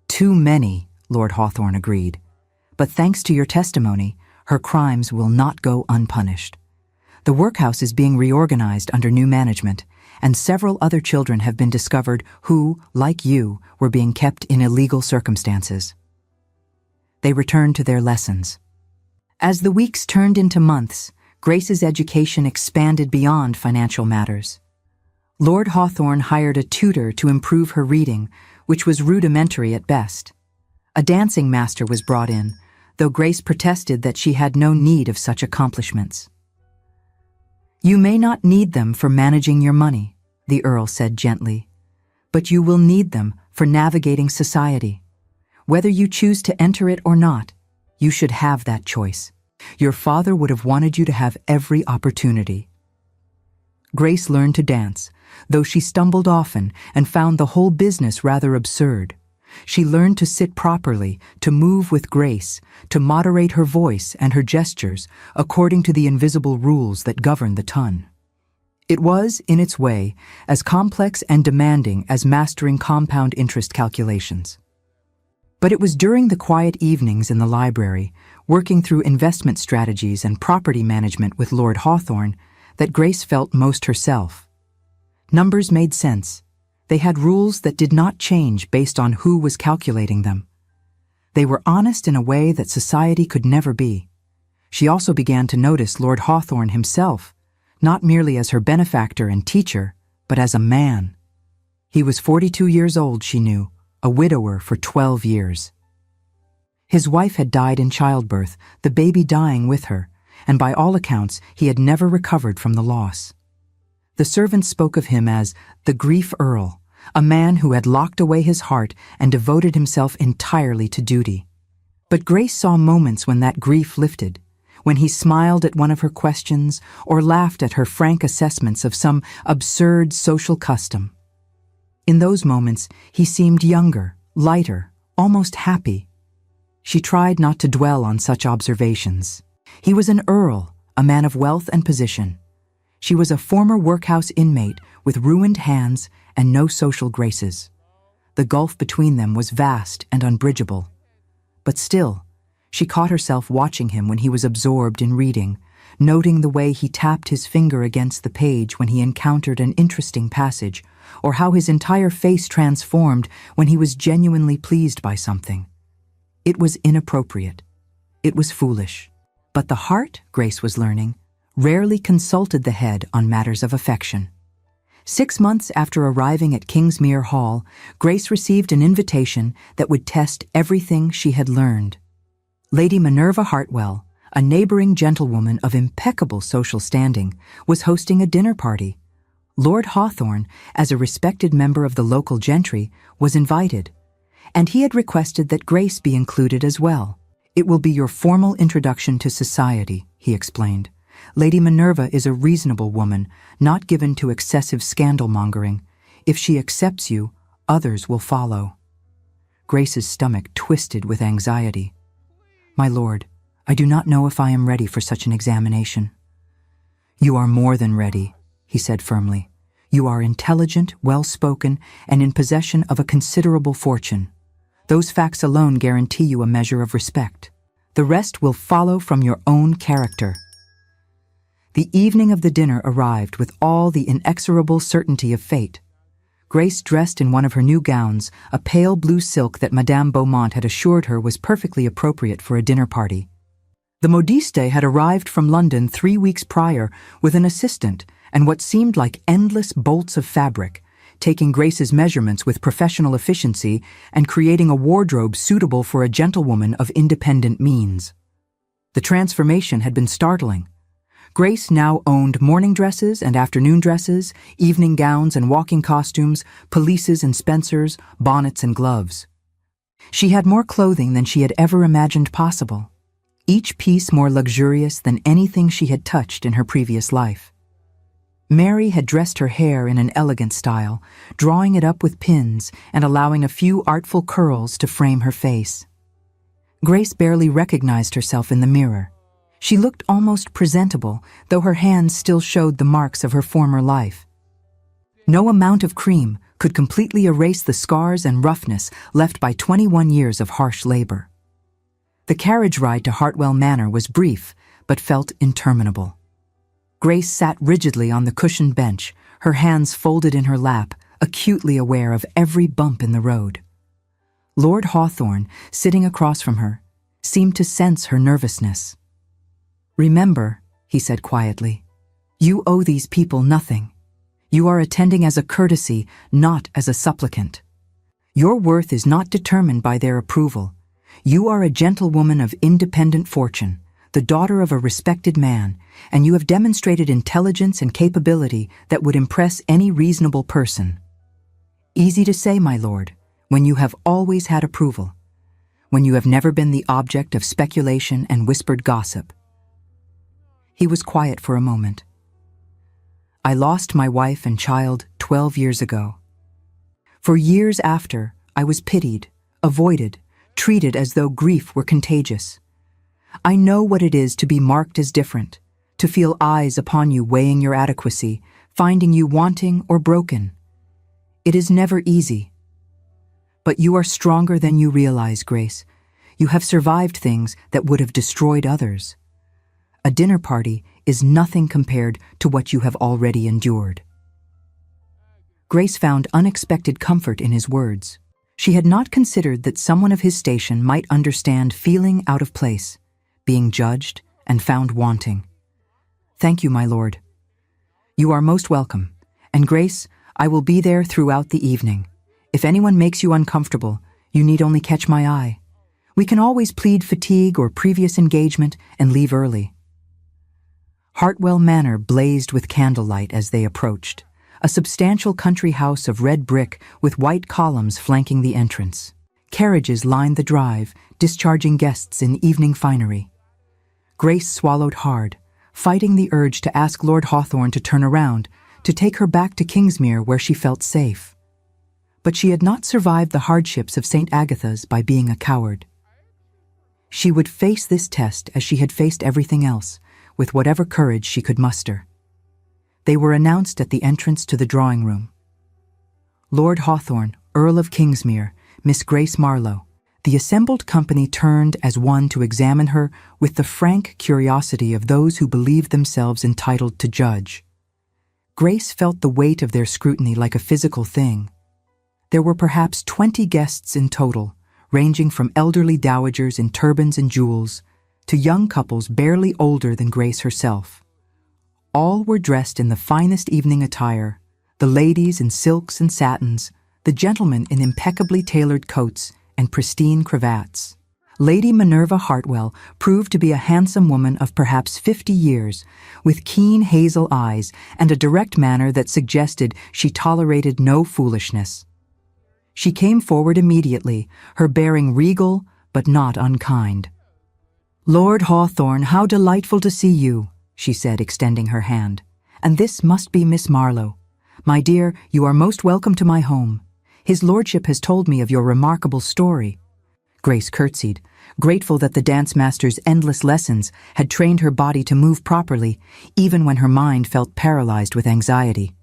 A: "Too many," Lord Hawthorne agreed. "But thanks to your testimony, her crimes will not go unpunished. The workhouse is being reorganized under new management, and several other children have been discovered who, like you, were being kept in illegal circumstances." They returned to their lessons. As the weeks turned into months, Grace's education expanded beyond financial matters. Lord Hawthorne hired a tutor to improve her reading, which was rudimentary at best. A dancing master was brought in, though Grace protested that she had no need of such accomplishments. "You may not need them for managing your money," the Earl said gently, "but you will need them for navigating society. Whether you choose to enter it or not, you should have that choice. Your father would have wanted you to have every opportunity." Grace learned to dance, though she stumbled often and found the whole business rather absurd. She learned to sit properly, to move with grace, to moderate her voice and her gestures according to the invisible rules that govern the ton. It was, in its way, as complex and demanding as mastering compound interest calculations. But it was during the quiet evenings in the library, working through investment strategies and property management with Lord Hawthorne, that Grace felt most herself. Numbers made sense. They had rules that did not change based on who was calculating them. They were honest in a way that society could never be. She also began to notice Lord Hawthorne himself, not merely as her benefactor and teacher, but as a man. He was 42 years old, she knew, a widower for 12 years. His wife had died in childbirth, the baby dying with her, and by all accounts he had never recovered from the loss. The servants spoke of him as the grief Earl, a man who had locked away his heart and devoted himself entirely to duty. But Grace saw moments when that grief lifted, when he smiled at one of her questions or laughed at her frank assessments of some absurd social custom. In those moments, he seemed younger, lighter, almost happy. She tried not to dwell on such observations. He was an earl, a man of wealth and position. She was a former workhouse inmate with ruined hands and no social graces. The gulf between them was vast and unbridgeable. But still, she caught herself watching him when he was absorbed in reading, noting the way he tapped his finger against the page when he encountered an interesting passage, or how his entire face transformed when he was genuinely pleased by something. It was inappropriate. It was foolish. But the heart, Grace was learning, rarely consulted the head on matters of affection. 6 months after arriving at Kingsmere Hall, Grace received an invitation that would test everything she had learned. Lady Minerva Hartwell, a neighboring gentlewoman of impeccable social standing, was hosting a dinner party. Lord Hawthorne, as a respected member of the local gentry, was invited, and he had requested that Grace be included as well. "It will be your formal introduction to society," he explained. "Lady Minerva is a reasonable woman, not given to excessive scandal-mongering. If she accepts you, others will follow." Grace's stomach twisted with anxiety. "My lord, I do not know if I am ready for such an examination." "You are more than ready," he said firmly. "You are intelligent, well-spoken, and in possession of a considerable fortune. Those facts alone guarantee you a measure of respect. The rest will follow from your own character." The evening of the dinner arrived with all the inexorable certainty of fate. Grace dressed in one of her new gowns, a pale blue silk that Madame Beaumont had assured her was perfectly appropriate for a dinner party. The modiste had arrived from London 3 weeks prior with an assistant and what seemed like endless bolts of fabric, taking Grace's measurements with professional efficiency and creating a wardrobe suitable for a gentlewoman of independent means. The transformation had been startling. Grace now owned morning dresses and afternoon dresses, evening gowns and walking costumes, pelisses and spencers, bonnets and gloves. She had more clothing than she had ever imagined possible, each piece more luxurious than anything she had touched in her previous life. Mary had dressed her hair in an elegant style, drawing it up with pins and allowing a few artful curls to frame her face. Grace barely recognized herself in the mirror. She looked almost presentable, though her hands still showed the marks of her former life. No amount of cream could completely erase the scars and roughness left by 21 years of harsh labor. The carriage ride to Hartwell Manor was brief, but felt interminable. Grace sat rigidly on the cushioned bench, her hands folded in her lap, acutely aware of every bump in the road. Lord Hawthorne, sitting across from her, seemed to sense her nervousness. "Remember," he said quietly, "you owe these people nothing. You are attending as a courtesy, not as a supplicant. Your worth is not determined by their approval. You are a gentlewoman of independent fortune, the daughter of a respected man, and you have demonstrated intelligence and capability that would impress any reasonable person. Easy to say, my lord, when you have always had approval, when you have never been the object of speculation and whispered gossip. He was quiet for a moment. I lost my wife and child 12 years ago. For years after, I was pitied, avoided, treated as though grief were contagious. I know what it is to be marked as different, to feel eyes upon you weighing your adequacy, finding you wanting or broken. It is never easy. But you are stronger than you realize, Grace. You have survived things that would have destroyed others. A dinner party is nothing compared to what you have already endured. Grace found unexpected comfort in his words. She had not considered that someone of his station might understand feeling out of place, being judged and found wanting. Thank you, my lord. You are most welcome, and Grace, I will be there throughout the evening. If anyone makes you uncomfortable, you need only catch my eye. We can always plead fatigue or previous engagement and leave early. Hartwell Manor blazed with candlelight as they approached, a substantial country house of red brick with white columns flanking the entrance. Carriages lined the drive, discharging guests in evening finery. Grace swallowed hard, fighting the urge to ask Lord Hawthorne to turn around, to take her back to Kingsmere where she felt safe. But she had not survived the hardships of St. Agatha's by being a coward. She would face this test as she had faced everything else, with whatever courage she could muster. They were announced at the entrance to the drawing room. Lord Hawthorne, Earl of Kingsmere, Miss Grace Marlowe. The assembled company turned as one to examine her with the frank curiosity of those who believed themselves entitled to judge. Grace felt the weight of their scrutiny like a physical thing. There were perhaps 20 guests in total, ranging from elderly dowagers in turbans and jewels to young couples barely older than Grace herself. All were dressed in the finest evening attire, the ladies in silks and satins, the gentlemen in impeccably tailored coats and pristine cravats. Lady Minerva Hartwell proved to be a handsome woman of perhaps 50 years, with keen hazel eyes and a direct manner that suggested she tolerated no foolishness. She came forward immediately, her bearing regal but not unkind. "Lord Hawthorne, how delightful to see you," she said, extending her hand. "And this must be Miss Marlowe. My dear, you are most welcome to my home. His lordship has told me of your remarkable story." Grace curtsied, grateful that the dance master's endless lessons had trained her body to move properly, even when her mind felt paralyzed with anxiety.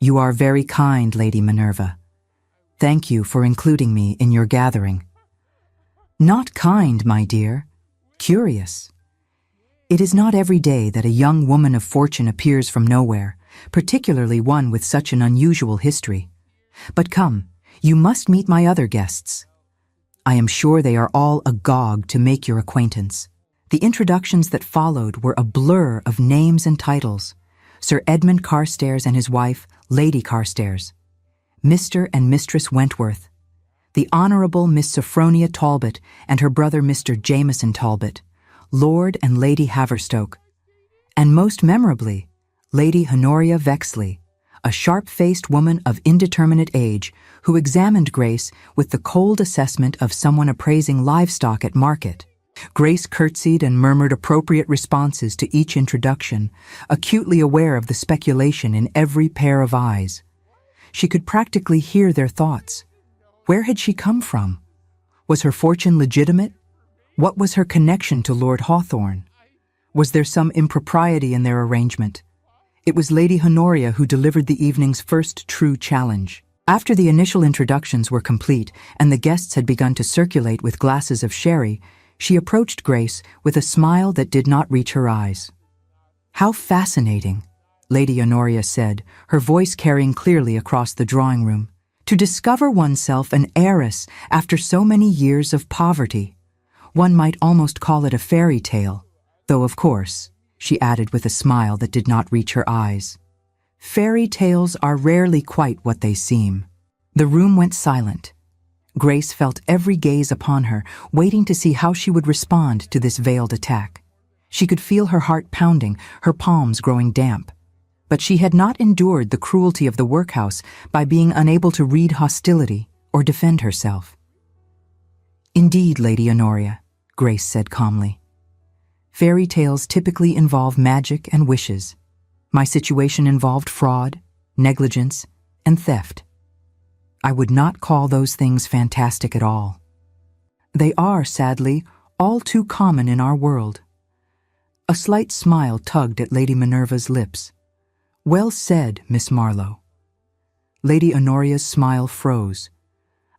A: "You are very kind, Lady Minerva. Thank you for including me in your gathering." "Not kind, my dear. Curious. It is not every day that a young woman of fortune appears from nowhere, particularly one with such an unusual history. But come, you must meet my other guests. I am sure they are all agog to make your acquaintance." The introductions that followed were a blur of names and titles. Sir Edmund Carstairs and his wife, Lady Carstairs. Mr. and Mistress Wentworth. The Honourable Miss Sophronia Talbot and her brother Mr. Jameson Talbot. Lord and Lady Haverstoke. And most memorably, Lady Honoria Vexley, a sharp-faced woman of indeterminate age who examined Grace with the cold assessment of someone appraising livestock at market. Grace curtsied and murmured appropriate responses to each introduction, acutely aware of the speculation in every pair of eyes. She could practically hear their thoughts. Where had she come from? Was her fortune legitimate? What was her connection to Lord Hawthorne? Was there some impropriety in their arrangement? It was Lady Honoria who delivered the evening's first true challenge. After the initial introductions were complete and the guests had begun to circulate with glasses of sherry, she approached Grace with a smile that did not reach her eyes. "How fascinating," Lady Honoria said, her voice carrying clearly across the drawing room. "To discover oneself an heiress after so many years of poverty. One might almost call it a fairy tale, though of course," she added with a smile that did not reach her eyes, "fairy tales are rarely quite what they seem." The room went silent, Grace felt every gaze upon her, waiting to see how she would respond to this veiled attack. She could feel her heart pounding, her palms growing damp. But she had not endured the cruelty of the workhouse by being unable to read hostility or defend herself. "Indeed, Lady Honoria," Grace said calmly. "Fairy tales typically involve magic and wishes. My situation involved fraud, negligence, and theft. I would not call those things fantastic at all. They are, sadly, all too common in our world." A slight smile tugged at Lady Minerva's lips. "Well said, Miss Marlowe." Lady Honoria's smile froze.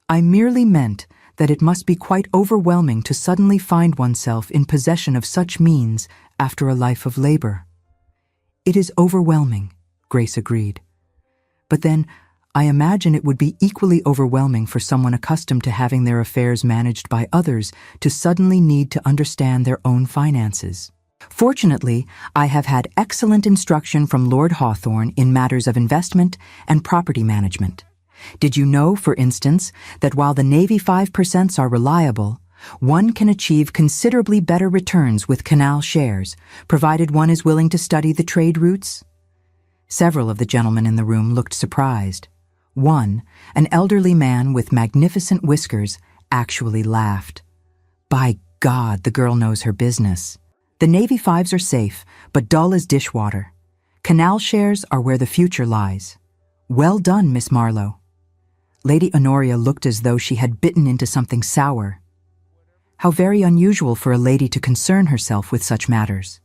A: "I merely meant that it must be quite overwhelming to suddenly find oneself in possession of such means after a life of labor." "It is overwhelming," Grace agreed. "But then, I imagine it would be equally overwhelming for someone accustomed to having their affairs managed by others to suddenly need to understand their own finances. Fortunately, I have had excellent instruction from Lord Hawthorne in matters of investment and property management. Did you know, for instance, that while the Navy 5% are reliable, one can achieve considerably better returns with canal shares, provided one is willing to study the trade routes?" Several of the gentlemen in the room looked surprised. One, an elderly man with magnificent whiskers, actually laughed. "By God, the girl knows her business. The Navy 5s are safe, but dull as dishwater. Canal shares are where the future lies. Well done, Miss Marlowe." Lady Honoria looked as though she had bitten into something sour. How very unusual for a lady to concern herself with such matters.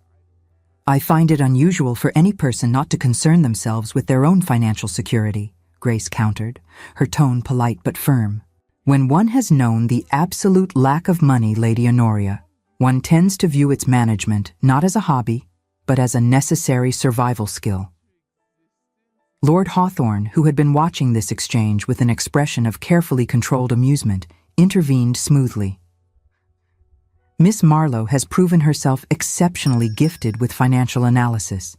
A: "I find it unusual for any person not to concern themselves with their own financial security," Grace countered, her tone polite but firm. "When one has known the absolute lack of money, Lady Honoria, one tends to view its management not as a hobby, but as a necessary survival skill." Lord Hawthorne, who had been watching this exchange with an expression of carefully controlled amusement, intervened smoothly. "Miss Marlowe has proven herself exceptionally gifted with financial analysis.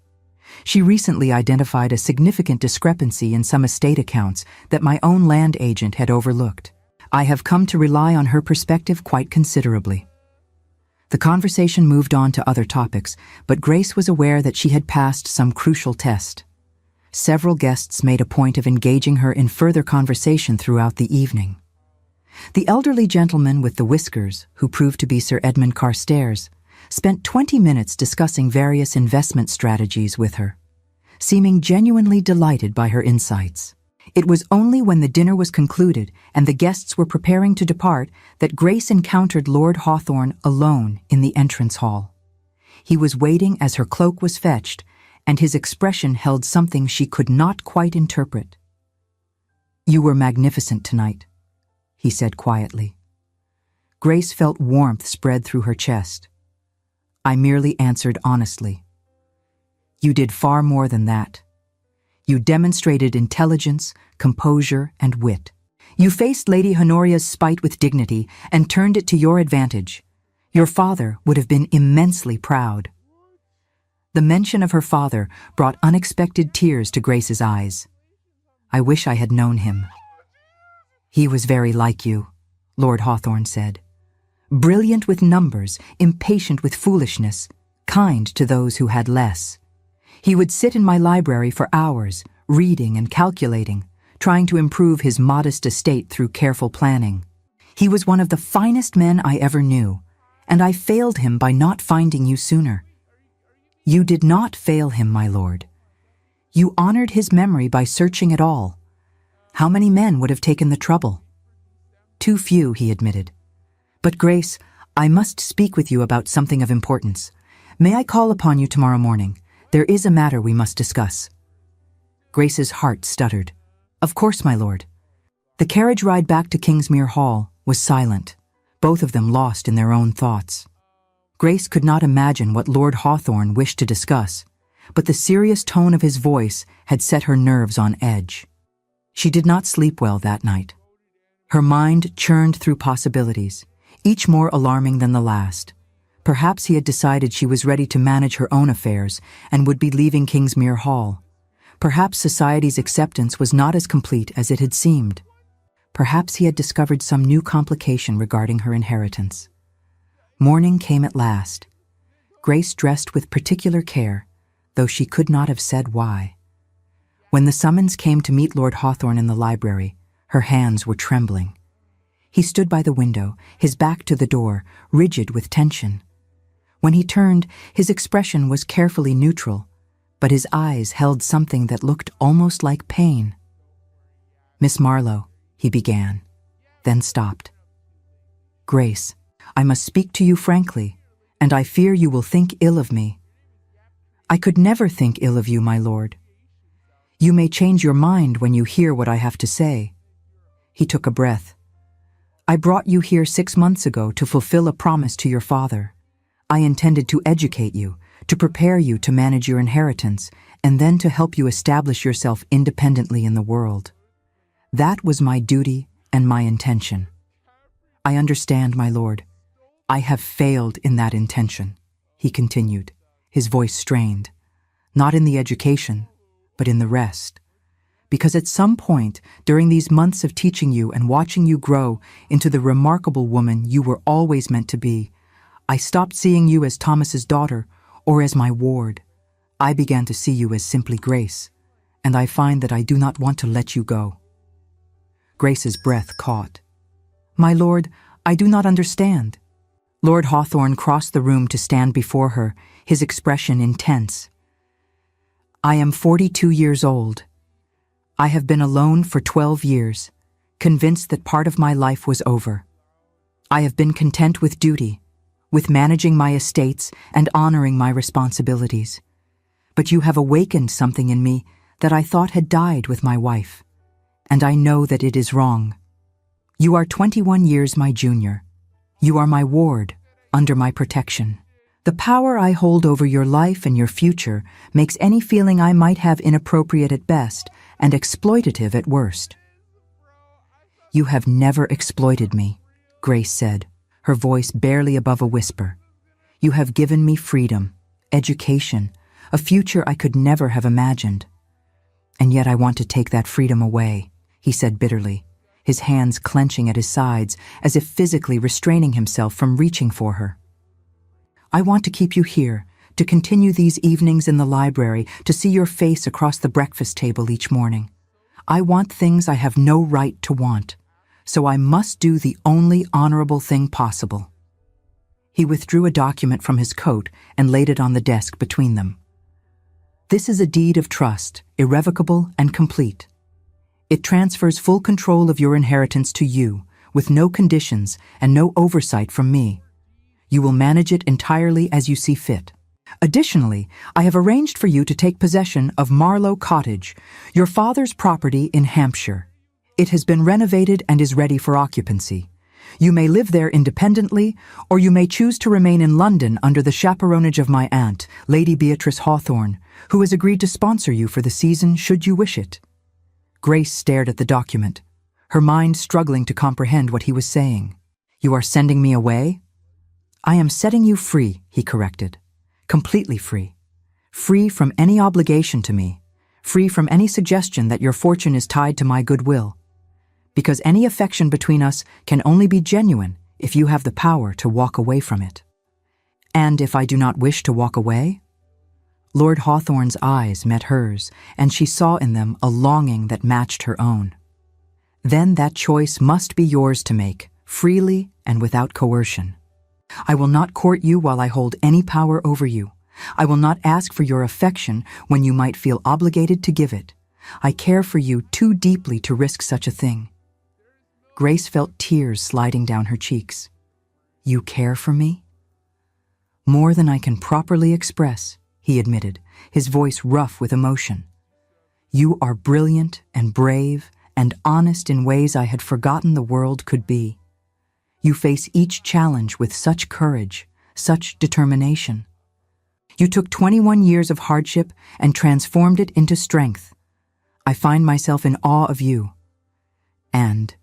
A: She recently identified a significant discrepancy in some estate accounts that my own land agent had overlooked. I have come to rely on her perspective quite considerably." The conversation moved on to other topics, but Grace was aware that she had passed some crucial test. Several guests made a point of engaging her in further conversation throughout the evening. The elderly gentleman with the whiskers, who proved to be Sir Edmund Carstairs, spent 20 minutes discussing various investment strategies with her, seeming genuinely delighted by her insights. It was only when the dinner was concluded and the guests were preparing to depart that Grace encountered Lord Hawthorne alone in the entrance hall. He was waiting as her cloak was fetched, and his expression held something she could not quite interpret. "You were magnificent tonight," he said quietly. Grace felt warmth spread through her chest. I merely answered honestly. "You did far more than that. You demonstrated intelligence, composure, and wit. You faced Lady Honoria's spite with dignity and turned it to your advantage. Your father would have been immensely proud." The mention of her father brought unexpected tears to Grace's eyes. "I wish I had known him." "He was very like you," Lord Hawthorne said. "Brilliant with numbers, impatient with foolishness, kind to those who had less. He would sit in my library for hours, reading and calculating, trying to improve his modest estate through careful planning. He was one of the finest men I ever knew, and I failed him by not finding you sooner. You did not fail him, my lord. You honored his memory by searching at all. How many men would have taken the trouble?" "Too few," he admitted. "But Grace, I must speak with you about something of importance. May I call upon you tomorrow morning? There is a matter we must discuss." Grace's heart stuttered. "Of course, my lord." The carriage ride back to Kingsmere Hall was silent, both of them lost in their own thoughts. Grace could not imagine what Lord Hawthorne wished to discuss, but the serious tone of his voice had set her nerves on edge. She did not sleep well that night. Her mind churned through possibilities, each more alarming than the last. Perhaps he had decided she was ready to manage her own affairs and would be leaving Kingsmere Hall. Perhaps society's acceptance was not as complete as it had seemed. Perhaps he had discovered some new complication regarding her inheritance. Morning came at last. Grace dressed with particular care, though she could not have said why. When the summons came to meet Lord Hawthorne in the library, her hands were trembling. He stood by the window, his back to the door, rigid with tension. When he turned, his expression was carefully neutral, but his eyes held something that looked almost like pain. "Miss Marlowe," he began, then stopped. "Grace, I must speak to you frankly, and I fear you will think ill of me." "I could never think ill of you, my lord." "You may change your mind when you hear what I have to say." He took a breath. "I brought you here 6 months ago to fulfill a promise to your father. I intended to educate you, to prepare you to manage your inheritance, and then to help you establish yourself independently in the world. That was my duty and my intention. I understand, my lord. I have failed in that intention," he continued, his voice strained, "not in the education, but in the rest. Because at some point, during these months of teaching you and watching you grow into the remarkable woman you were always meant to be, I stopped seeing you as Thomas's daughter or as my ward. I began to see you as simply Grace, and I find that I do not want to let you go." Grace's breath caught. "My lord, I do not understand." Lord Hawthorne crossed the room to stand before her, his expression intense. "I am 42 years old. I have been alone for 12 years, convinced that part of my life was over. I have been content with duty, with managing my estates and honoring my responsibilities. But you have awakened something in me that I thought had died with my wife, and I know that it is wrong. You are 21 years my junior. You are my ward, under my protection. The power I hold over your life and your future makes any feeling I might have inappropriate at best and exploitative at worst." "You have never exploited me," Grace said, her voice barely above a whisper. "You have given me freedom, education, a future I could never have imagined. And yet I want to take that freedom away," he said bitterly, his hands clenching at his sides as if physically restraining himself from reaching for her. "I want to keep you here, to continue these evenings in the library, to see your face across the breakfast table each morning. I want things I have no right to want, so I must do the only honorable thing possible." He withdrew a document from his coat and laid it on the desk between them. "This is a deed of trust, irrevocable and complete. It transfers full control of your inheritance to you, with no conditions and no oversight from me. You will manage it entirely as you see fit. Additionally, I have arranged for you to take possession of Marlowe Cottage, your father's property in Hampshire. It has been renovated and is ready for occupancy. You may live there independently, or you may choose to remain in London under the chaperonage of my aunt, Lady Beatrice Hawthorne, who has agreed to sponsor you for the season should you wish it." Grace stared at the document, her mind struggling to comprehend what he was saying. "You are sending me away?" "I am setting you free," he corrected. "Completely free. Free from any obligation to me. Free from any suggestion that your fortune is tied to my goodwill. Because any affection between us can only be genuine if you have the power to walk away from it." "And if I do not wish to walk away?" Lord Hawthorne's eyes met hers, and she saw in them a longing that matched her own. "Then that choice must be yours to make, freely and without coercion. I will not court you while I hold any power over you. I will not ask for your affection when you might feel obligated to give it. I care for you too deeply to risk such a thing." Grace felt tears sliding down her cheeks. "You care for me?" "More than I can properly express," he admitted, his voice rough with emotion. "You are brilliant and brave and honest in ways I had forgotten the world could be. You face each challenge with such courage, such determination. You took 21 years of hardship and transformed it into strength. I find myself in awe of you. And,"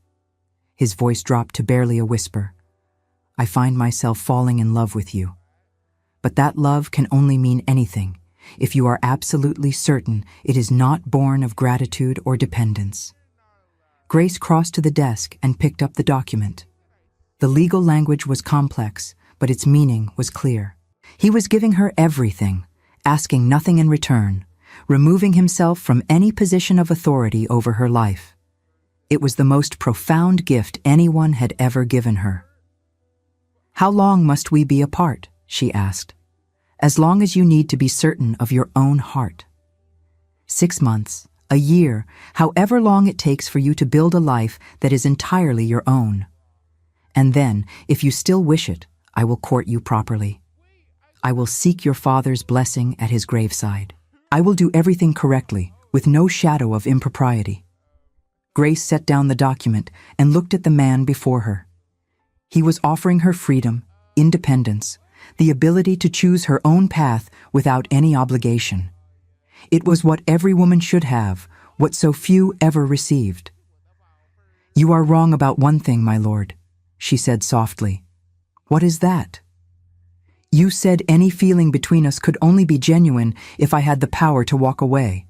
A: his voice dropped to barely a whisper, "I find myself falling in love with you. But that love can only mean anything if you are absolutely certain it is not born of gratitude or dependence." Grace crossed to the desk and picked up the document. The legal language was complex, but its meaning was clear. He was giving her everything, asking nothing in return, removing himself from any position of authority over her life. It was the most profound gift anyone had ever given her. "How long must we be apart?" she asked. "As long as you need to be certain of your own heart. 6 months, a year, however long it takes for you to build a life that is entirely your own. And then, if you still wish it, I will court you properly. I will seek your father's blessing at his graveside. I will do everything correctly, with no shadow of impropriety." Grace set down the document and looked at the man before her. He was offering her freedom, independence, the ability to choose her own path without any obligation. It was what every woman should have, what so few ever received. "You are wrong about one thing, my lord," she said softly. "What is that?" "You said any feeling between us could only be genuine if I had the power to walk away.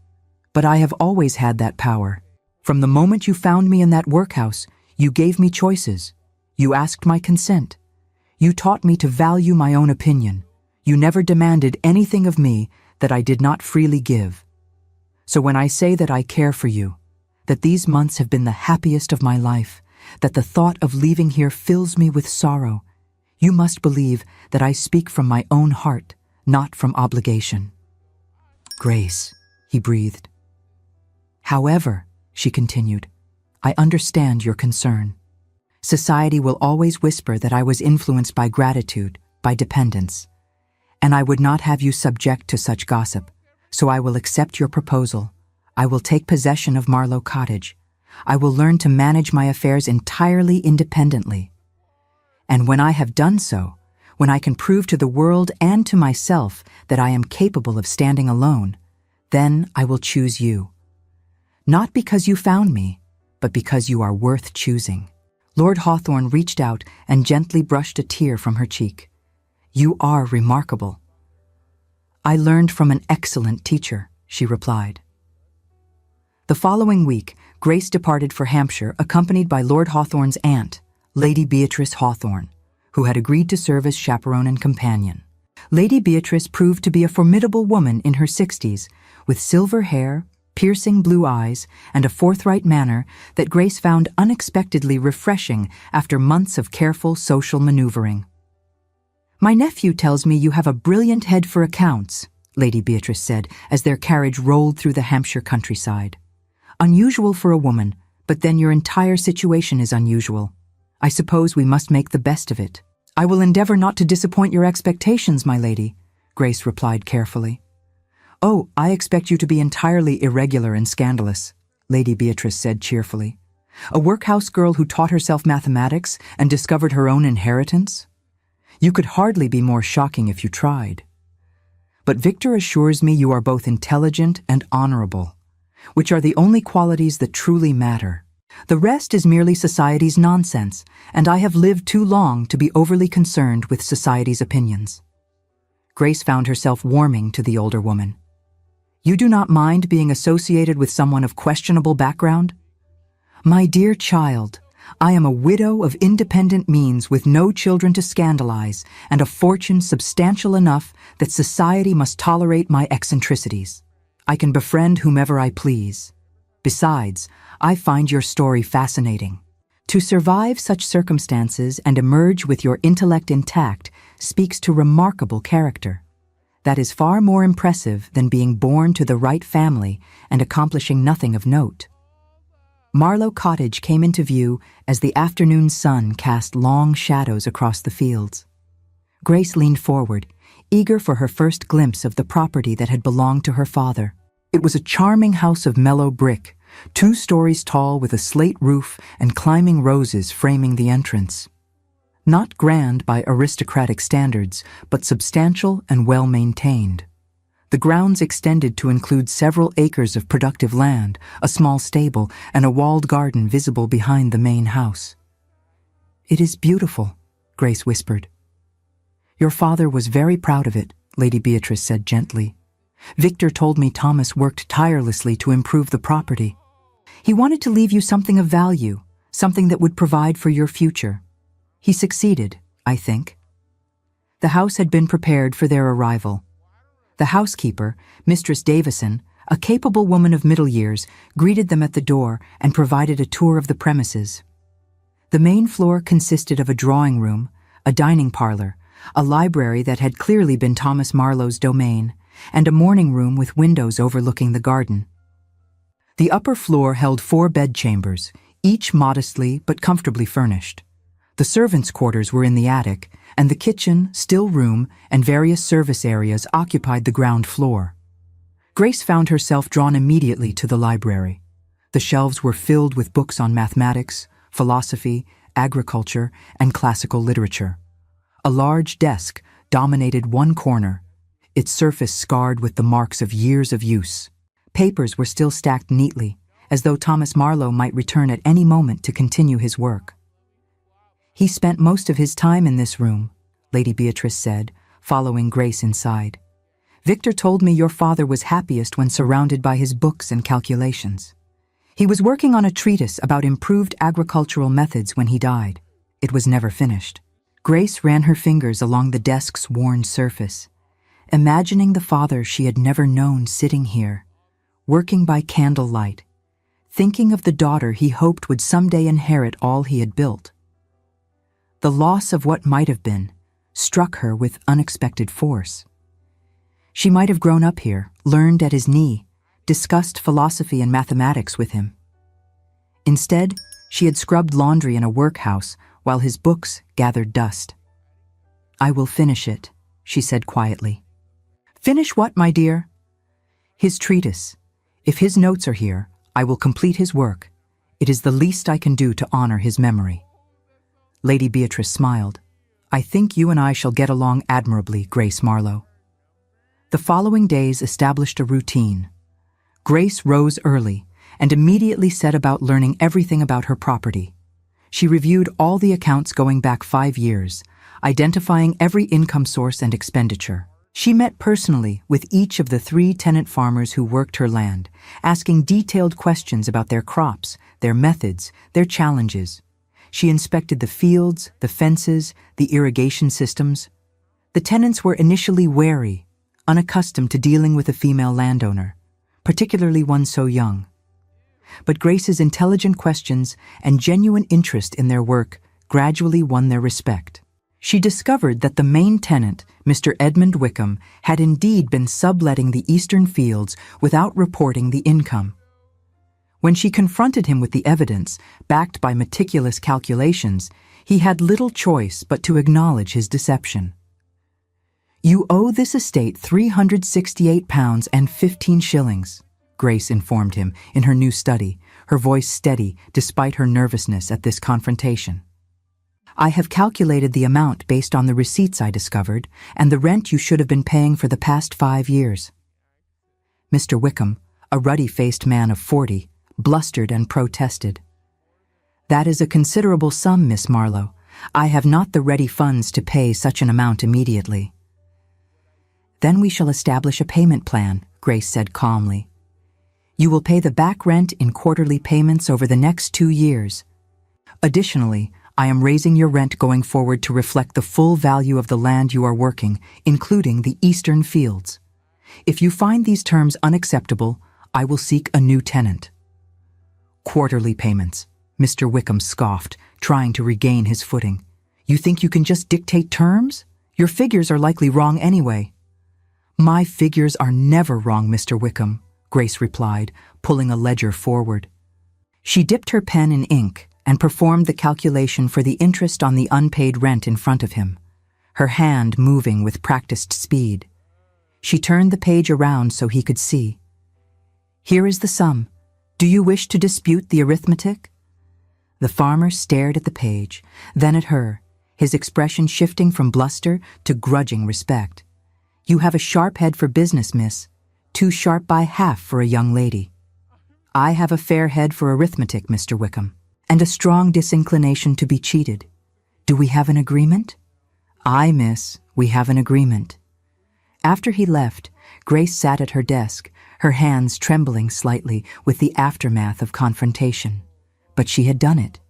A: But I have always had that power. From the moment you found me in that workhouse, you gave me choices. You asked my consent. You taught me to value my own opinion. You never demanded anything of me that I did not freely give. So when I say that I care for you, that these months have been the happiest of my life, that the thought of leaving here fills me with sorrow, you must believe that I speak from my own heart, not from obligation." "Grace," he breathed. "However," she continued, "I understand your concern. Society will always whisper that I was influenced by gratitude, by dependence. And I would not have you subject to such gossip, so I will accept your proposal. I will take possession of Marlow Cottage. I will learn to manage my affairs entirely independently. And when I have done so, when I can prove to the world and to myself that I am capable of standing alone, then I will choose you. Not because you found me, but because you are worth choosing." Lord Hawthorne reached out and gently brushed a tear from her cheek. "You are remarkable." "I learned from an excellent teacher," she replied. The following week, Grace departed for Hampshire accompanied by Lord Hawthorne's aunt, Lady Beatrice Hawthorne, who had agreed to serve as chaperone and companion. Lady Beatrice proved to be a formidable woman in her 60s, with silver hair, piercing blue eyes, and a forthright manner that Grace found unexpectedly refreshing after months of careful social maneuvering. "My nephew tells me you have a brilliant head for accounts," Lady Beatrice said as their carriage rolled through the Hampshire countryside. "Unusual for a woman, but then your entire situation is unusual. I suppose we must make the best of it." "I will endeavor not to disappoint your expectations, my lady," Grace replied carefully. "Oh, I expect you to be entirely irregular and scandalous," Lady Beatrice said cheerfully. "A workhouse girl who taught herself mathematics and discovered her own inheritance? You could hardly be more shocking if you tried. But Victor assures me you are both intelligent and honorable, which are the only qualities that truly matter. The rest is merely society's nonsense, and I have lived too long to be overly concerned with society's opinions." Grace found herself warming to the older woman. "You do not mind being associated with someone of questionable background?" "My dear child, I am a widow of independent means with no children to scandalize and a fortune substantial enough that society must tolerate my eccentricities. I can befriend whomever I please. Besides, I find your story fascinating. To survive such circumstances and emerge with your intellect intact speaks to remarkable character. That is far more impressive than being born to the right family and accomplishing nothing of note." Marlow Cottage came into view as the afternoon sun cast long shadows across the fields. Grace leaned forward, eager for her first glimpse of the property that had belonged to her father. It was a charming house of mellow brick, 2 stories tall with a slate roof and climbing roses framing the entrance. Not grand by aristocratic standards, but substantial and well-maintained. The grounds extended to include several acres of productive land, a small stable, and a walled garden visible behind the main house. "It is beautiful," Grace whispered. "Your father was very proud of it," Lady Beatrice said gently. "Victor told me Thomas worked tirelessly to improve the property. He wanted to leave you something of value, something that would provide for your future. He succeeded, I think. The house had been prepared for their arrival. The housekeeper, Mistress Davison, a capable woman of middle years, greeted them at the door and provided a tour of the premises. The main floor consisted of a drawing room, a dining parlor, a library that had clearly been Thomas Marlowe's domain, and a morning room with windows overlooking the garden. The upper floor held 4 bedchambers, each modestly but comfortably furnished. The servants' quarters were in the attic, and the kitchen, still room, and various service areas occupied the ground floor. Grace found herself drawn immediately to the library. The shelves were filled with books on mathematics, philosophy, agriculture, and classical literature. A large desk dominated one corner, its surface scarred with the marks of years of use. Papers were still stacked neatly, as though Thomas Marlowe might return at any moment to continue his work. "He spent most of his time in this room," Lady Beatrice said, following Grace inside. "Victor told me your father was happiest when surrounded by his books and calculations. He was working on a treatise about improved agricultural methods when he died. It was never finished." Grace ran her fingers along the desk's worn surface, imagining the father she had never known sitting here, working by candlelight, thinking of the daughter he hoped would someday inherit all he had built. The loss of what might have been struck her with unexpected force. She might have grown up here, learned at his knee, discussed philosophy and mathematics with him. Instead, she had scrubbed laundry in a workhouse while his books gathered dust. "I will finish it," she said quietly. "Finish what, my dear?" "His treatise. If his notes are here, I will complete his work. It is the least I can do to honor his memory." Lady Beatrice smiled. "I think you and I shall get along admirably, Grace Marlowe." The following days established a routine. Grace rose early and immediately set about learning everything about her property. She reviewed all the accounts going back 5 years, identifying every income source and expenditure. She met personally with each of the 3 tenant farmers who worked her land, asking detailed questions about their crops, their methods, their challenges. She inspected the fields, the fences, the irrigation systems. The tenants were initially wary, unaccustomed to dealing with a female landowner, particularly one so young. But Grace's intelligent questions and genuine interest in their work gradually won their respect. She discovered that the main tenant, Mr. Edmund Wickham, had indeed been subletting the eastern fields without reporting the income. When she confronted him with the evidence, backed by meticulous calculations, he had little choice but to acknowledge his deception. "You owe this estate £368 and 15 shillings, Grace informed him in her new study, her voice steady despite her nervousness at this confrontation. "I have calculated the amount based on the receipts I discovered and the rent you should have been paying for the past 5 years. Mr. Wickham, a ruddy-faced man of 40, blustered and protested. "That is a considerable sum, Miss Marlowe. I have not the ready funds to pay such an amount immediately." "Then we shall establish a payment plan," Grace said calmly. "You will pay the back rent in quarterly payments over the next 2 years. Additionally, I am raising your rent going forward to reflect the full value of the land you are working, including the eastern fields. If you find these terms unacceptable, I will seek a new tenant." "Quarterly payments," Mr. Wickham scoffed, trying to regain his footing. "You think you can just dictate terms? Your figures are likely wrong anyway." "My figures are never wrong, Mr. Wickham," Grace replied, pulling a ledger forward. She dipped her pen in ink and performed the calculation for the interest on the unpaid rent in front of him, her hand moving with practiced speed. She turned the page around so he could see. "Here is the sum. Do you wish to dispute the arithmetic?" The farmer stared at the page, then at her, his expression shifting from bluster to grudging respect. "You have a sharp head for business, miss. Too sharp by half for a young lady." "I have a fair head for arithmetic, Mr. Wickham, and a strong disinclination to be cheated. Do we have an agreement?" "Aye, miss, we have an agreement." After he left, Grace sat at her desk, her hands trembling slightly with the aftermath of confrontation. But she had done it.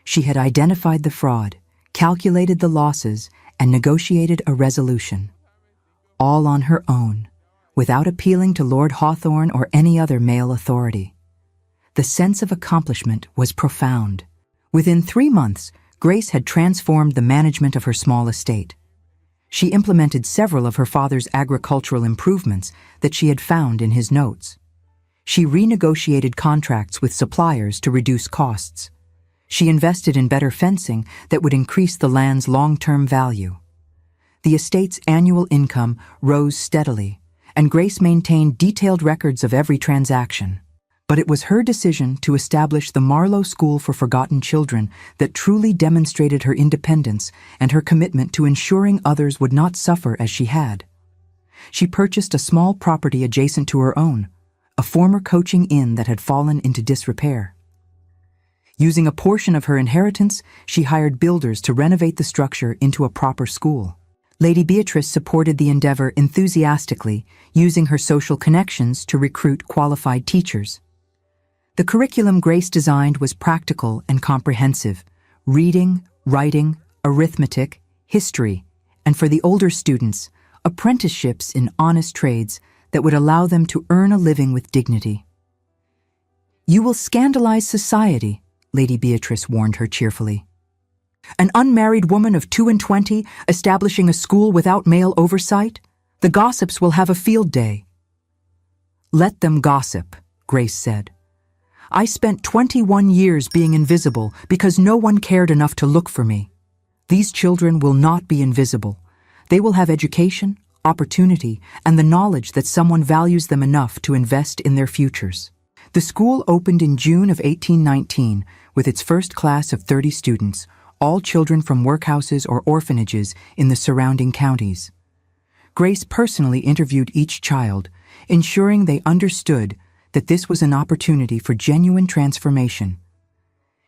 A: She had identified the fraud, calculated the losses, and negotiated a resolution. All on her own, without appealing to Lord Hawthorne or any other male authority. The sense of accomplishment was profound. Within 3 months, Grace had transformed the management of her small estate. She implemented several of her father's agricultural improvements that she had found in his notes. She renegotiated contracts with suppliers to reduce costs. She invested in better fencing that would increase the land's long-term value. The estate's annual income rose steadily, and Grace maintained detailed records of every transaction. But it was her decision to establish the Marlowe School for Forgotten Children that truly demonstrated her independence and her commitment to ensuring others would not suffer as she had. She purchased a small property adjacent to her own, a former coaching inn that had fallen into disrepair. Using a portion of her inheritance, she hired builders to renovate the structure into a proper school. Lady Beatrice supported the endeavor enthusiastically, using her social connections to recruit qualified teachers. The curriculum Grace designed was practical and comprehensive: reading, writing, arithmetic, history, and for the older students, apprenticeships in honest trades that would allow them to earn a living with dignity. "You will scandalize society," Lady Beatrice warned her cheerfully. "An unmarried woman of 22 establishing a school without male oversight? The gossips will have a field day." "Let them gossip," Grace said. "I spent 21 years being invisible because no one cared enough to look for me. These children will not be invisible. They will have education, opportunity, and the knowledge that someone values them enough to invest in their futures." The school opened in June of 1819 with its first class of 30 students, all children from workhouses or orphanages in the surrounding counties. Grace personally interviewed each child, ensuring they understood that this was an opportunity for genuine transformation.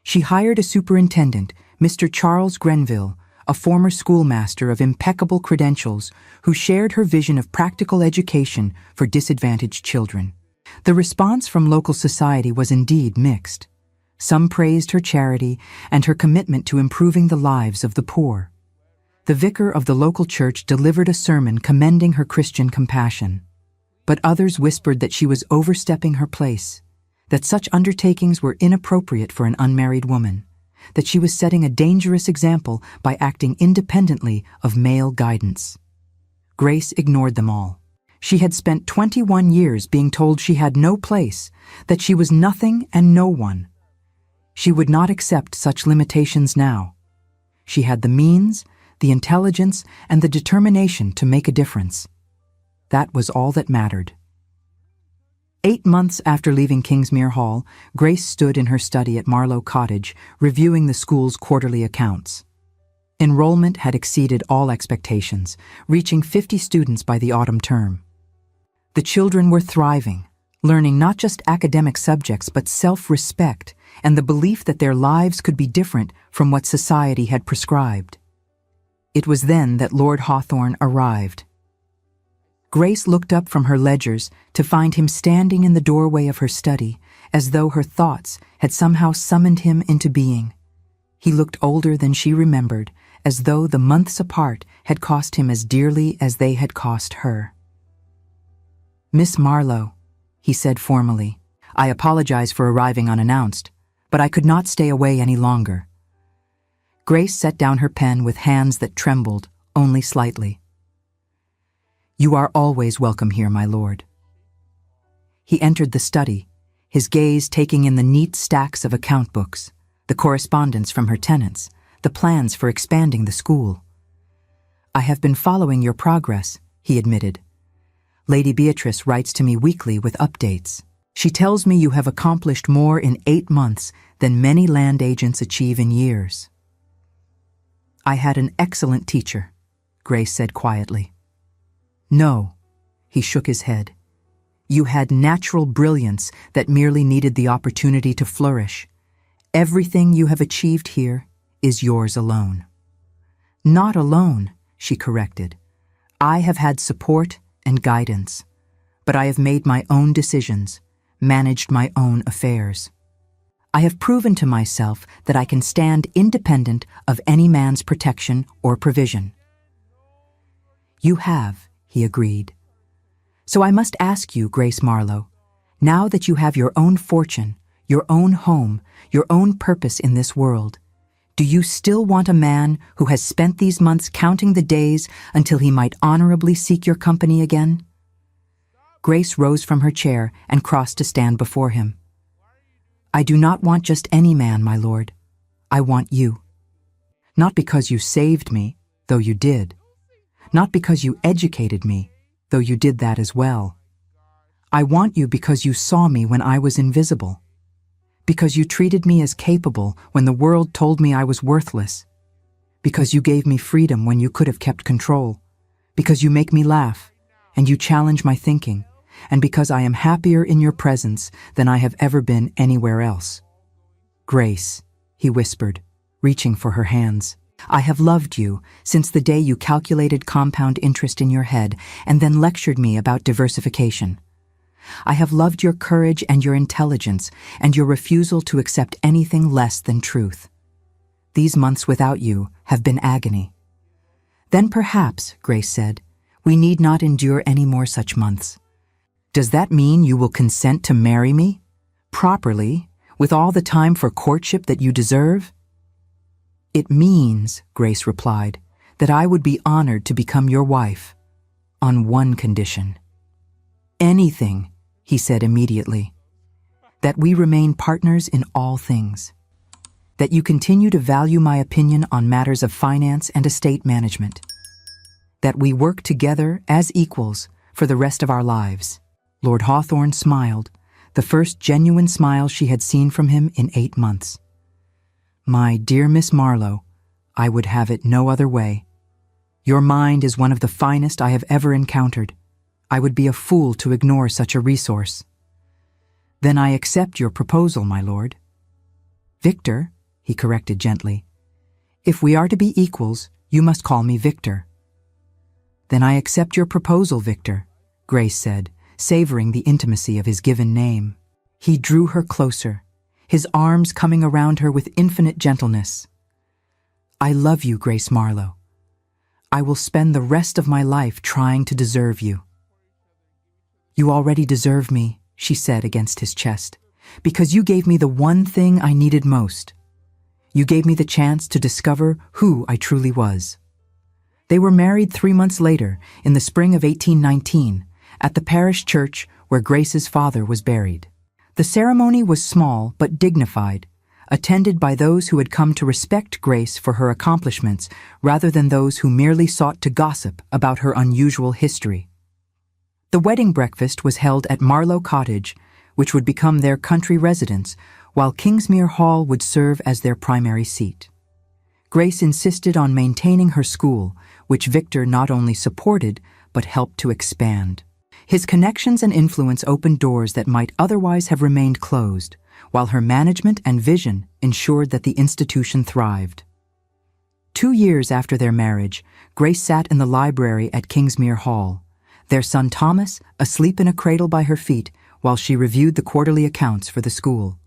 A: She hired a superintendent, Mr. Charles Grenville, a former schoolmaster of impeccable credentials who shared her vision of practical education for disadvantaged children. The response from local society was indeed mixed. Some praised her charity and her commitment to improving the lives of the poor. The vicar of the local church delivered a sermon commending her Christian compassion. But others whispered that she was overstepping her place, that such undertakings were inappropriate for an unmarried woman, that she was setting a dangerous example by acting independently of male guidance. Grace ignored them all. She had spent 21 years being told she had no place, that she was nothing and no one. She would not accept such limitations now. She had the means, the intelligence, and the determination to make a difference. That was all that mattered. 8 months after leaving Kingsmere Hall, Grace stood in her study at Marlowe Cottage, reviewing the school's quarterly accounts. Enrollment had exceeded all expectations, reaching 50 students by the autumn term. The children were thriving, learning not just academic subjects but self-respect and the belief that their lives could be different from what society had prescribed. It was then that Lord Hawthorne arrived. Grace looked up from her ledgers to find him standing in the doorway of her study, as though her thoughts had somehow summoned him into being. He looked older than she remembered, as though the months apart had cost him as dearly as they had cost her. "Miss Marlowe," he said formally, "I apologize for arriving unannounced, but I could not stay away any longer." Grace set down her pen with hands that trembled only slightly. "You are always welcome here, my lord." He entered the study, his gaze taking in the neat stacks of account books, the correspondence from her tenants, the plans for expanding the school. "I have been following your progress," he admitted. "Lady Beatrice writes to me weekly with updates. She tells me you have accomplished more in 8 months than many land agents achieve in years." "I had an excellent teacher," Grace said quietly. "No," he shook his head. "You had natural brilliance that merely needed the opportunity to flourish. Everything you have achieved here is yours alone." "Not alone," she corrected. "I have had support and guidance. But I have made my own decisions, managed my own affairs. I have proven to myself that I can stand independent of any man's protection or provision." "You have," he agreed. "So I must ask you, Grace Marlowe, now that you have your own fortune, your own home, your own purpose in this world, do you still want a man who has spent these months counting the days until he might honorably seek your company again?" Grace rose from her chair and crossed to stand before him. "I do not want just any man, my lord. I want you. Not because you saved me, though you did. Not because you educated me, though you did that as well. I want you because you saw me when I was invisible. Because you treated me as capable when the world told me I was worthless. Because you gave me freedom when you could have kept control. Because you make me laugh, and you challenge my thinking, and because I am happier in your presence than I have ever been anywhere else." "Grace," he whispered, reaching for her hands, "I have loved you since the day you calculated compound interest in your head and then lectured me about diversification. I have loved your courage and your intelligence and your refusal to accept anything less than truth. These months without you have been agony." "Then perhaps," Grace said, "we need not endure any more such months. Does that mean you will consent to marry me? Properly, with all the time for courtship that you deserve?" "It means," Grace replied, "that I would be honored to become your wife, on one condition." "Anything," he said immediately. "That we remain partners in all things. That you continue to value my opinion on matters of finance and estate management. That we work together as equals for the rest of our lives." Lord Hawthorne smiled, the first genuine smile she had seen from him in 8 months. "My dear Miss Marlowe, I would have it no other way. Your mind is one of the finest I have ever encountered. I would be a fool to ignore such a resource." "Then I accept your proposal, my lord." "Victor," he corrected gently. "If we are to be equals, you must call me Victor." "Then I accept your proposal, Victor," Grace said, savoring the intimacy of his given name. He drew her closer, his arms coming around her with infinite gentleness. "I love you, Grace Marlowe. I will spend the rest of my life trying to deserve you." "You already deserve me," she said against his chest, "because you gave me the one thing I needed most. You gave me the chance to discover who I truly was." They were married 3 months later, in the spring of 1819, at the parish church where Grace's father was buried. The ceremony was small but dignified, attended by those who had come to respect Grace for her accomplishments rather than those who merely sought to gossip about her unusual history. The wedding breakfast was held at Marlowe Cottage, which would become their country residence, while Kingsmere Hall would serve as their primary seat. Grace insisted on maintaining her school, which Victor not only supported but helped to expand. His connections and influence opened doors that might otherwise have remained closed, while her management and vision ensured that the institution thrived. 2 years after their marriage, Grace sat in the library at Kingsmere Hall, their son Thomas asleep in a cradle by her feet while she reviewed the quarterly accounts for the school.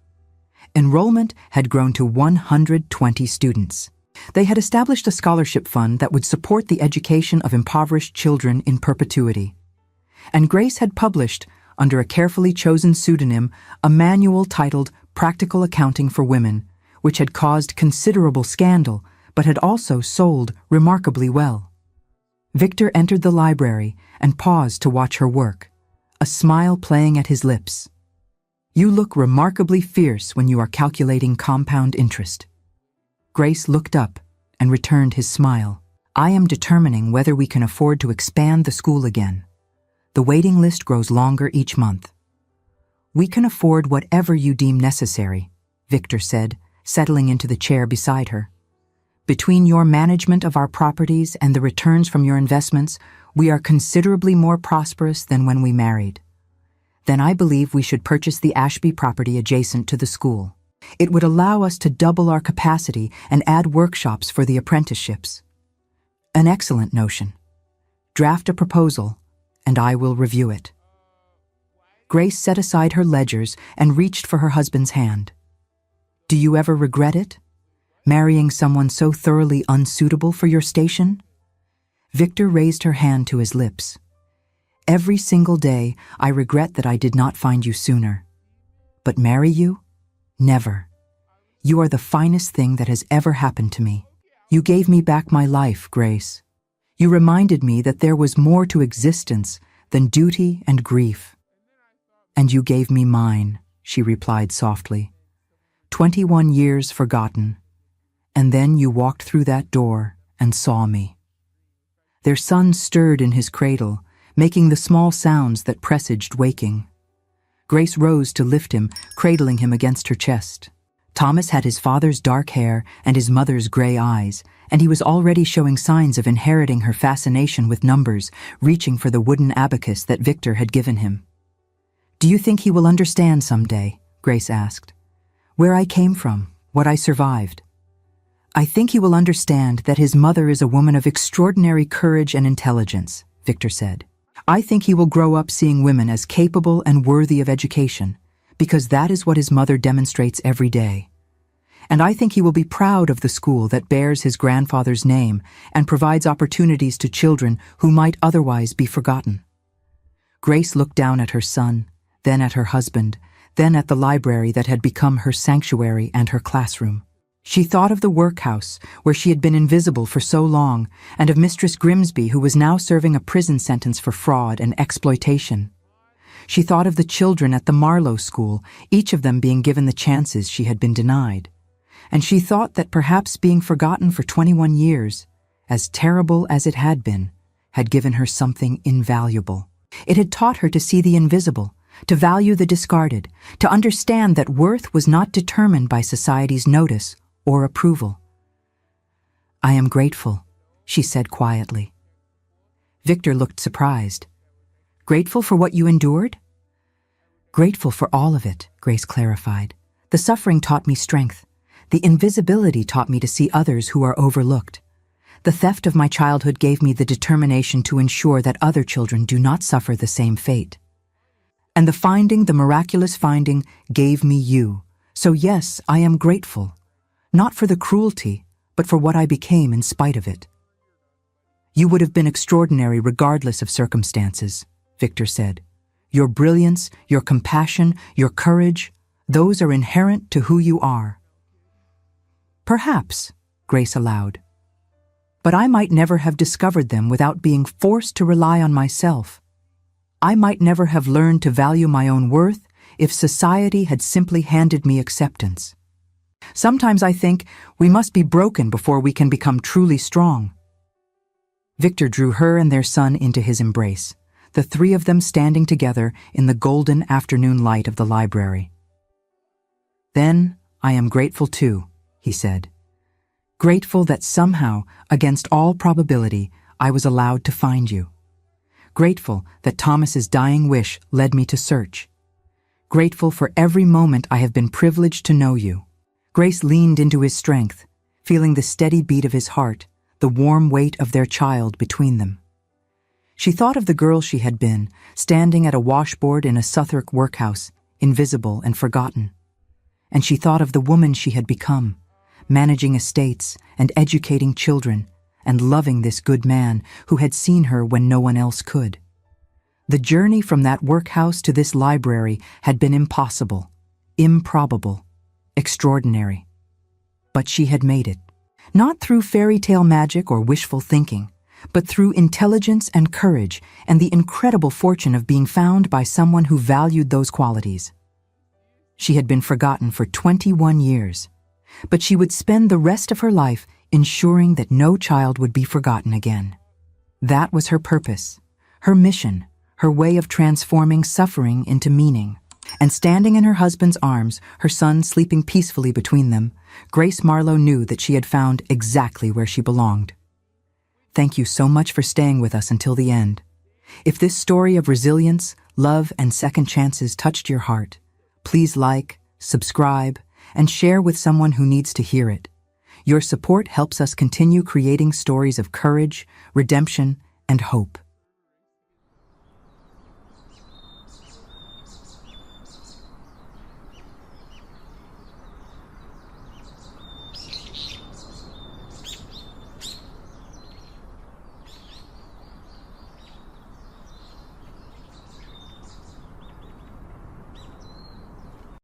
A: Enrollment had grown to 120 students. They had established a scholarship fund that would support the education of impoverished children in perpetuity. And Grace had published, under a carefully chosen pseudonym, a manual titled Practical Accounting for Women, which had caused considerable scandal, but had also sold remarkably well. Victor entered the library and paused to watch her work, a smile playing at his lips. "You look remarkably fierce when you are calculating compound interest." Grace looked up and returned his smile. "I am determining whether we can afford to expand the school again. The waiting list grows longer each month." "We can afford whatever you deem necessary," Victor said, settling into the chair beside her. "Between your management of our properties and the returns from your investments, we are considerably more prosperous than when we married. Then I believe we should purchase the Ashby property adjacent to the school. It would allow us to double our capacity and add workshops for the apprenticeships." "An excellent notion. Draft a proposal, and I will review it." Grace set aside her ledgers and reached for her husband's hand. Do you ever regret it? Marrying someone so thoroughly unsuitable for your station? Victor raised her hand to his lips. Every single day, I regret that I did not find you sooner. But marry you? Never. You are the finest thing that has ever happened to me. You gave me back my life, Grace. You reminded me that there was more to existence than duty and grief. And you gave me mine, she replied softly. 21 years forgotten. And then you walked through that door and saw me. Their son stirred in his cradle, making the small sounds that presaged waking. Grace rose to lift him, cradling him against her chest. Thomas had his father's dark hair and his mother's gray eyes, and he was already showing signs of inheriting her fascination with numbers, reaching for the wooden abacus that Victor had given him. Do you think he will understand someday? Grace asked. Where I came from, what I survived. I think he will understand that his mother is a woman of extraordinary courage and intelligence, Victor said. I think he will grow up seeing women as capable and worthy of education, because that is what his mother demonstrates every day. And I think he will be proud of the school that bears his grandfather's name and provides opportunities to children who might otherwise be forgotten. Grace looked down at her son, then at her husband, then at the library that had become her sanctuary and her classroom. She thought of the workhouse, where she had been invisible for so long, and of Mistress Grimsby, who was now serving a prison sentence for fraud and exploitation. She thought of the children at the Marlowe school, each of them being given the chances she had been denied. And she thought that perhaps being forgotten for 21 years, as terrible as it had been, had given her something invaluable. It had taught her to see the invisible, to value the discarded, to understand that worth was not determined by society's notice or approval. I am grateful, she said quietly. Victor looked surprised. Grateful for what you endured? Grateful for all of it, Grace clarified. The suffering taught me strength. The invisibility taught me to see others who are overlooked. The theft of my childhood gave me the determination to ensure that other children do not suffer the same fate. And the miraculous finding, gave me you. So yes, I am grateful. Not for the cruelty, but for what I became in spite of it. You would have been extraordinary regardless of circumstances, Victor said. Your brilliance, your compassion, your courage, those are inherent to who you are. Perhaps, Grace allowed. But I might never have discovered them without being forced to rely on myself. I might never have learned to value my own worth if society had simply handed me acceptance. Sometimes I think we must be broken before we can become truly strong. Victor drew her and their son into his embrace, the three of them standing together in the golden afternoon light of the library. Then I am grateful too, he said. Grateful that somehow, against all probability, I was allowed to find you. Grateful that Thomas's dying wish led me to search. Grateful for every moment I have been privileged to know you. Grace leaned into his strength, feeling the steady beat of his heart, the warm weight of their child between them. She thought of the girl she had been, standing at a washboard in a Southwark workhouse, invisible and forgotten. And she thought of the woman she had become, managing estates and educating children, and loving this good man who had seen her when no one else could. The journey from that workhouse to this library had been impossible, improbable, extraordinary. But she had made it, not through fairy tale magic or wishful thinking, but through intelligence and courage and the incredible fortune of being found by someone who valued those qualities. She had been forgotten for 21 years, but she would spend the rest of her life ensuring that no child would be forgotten again. That was her purpose, her mission, her way of transforming suffering into meaning. And standing in her husband's arms, her son sleeping peacefully between them, Grace Marlowe knew that she had found exactly where she belonged. Thank you so much for staying with us until the end. If this story of resilience, love, and second chances touched your heart, please like, subscribe, and share with someone who needs to hear it. Your support helps us continue creating stories of courage, redemption, and hope.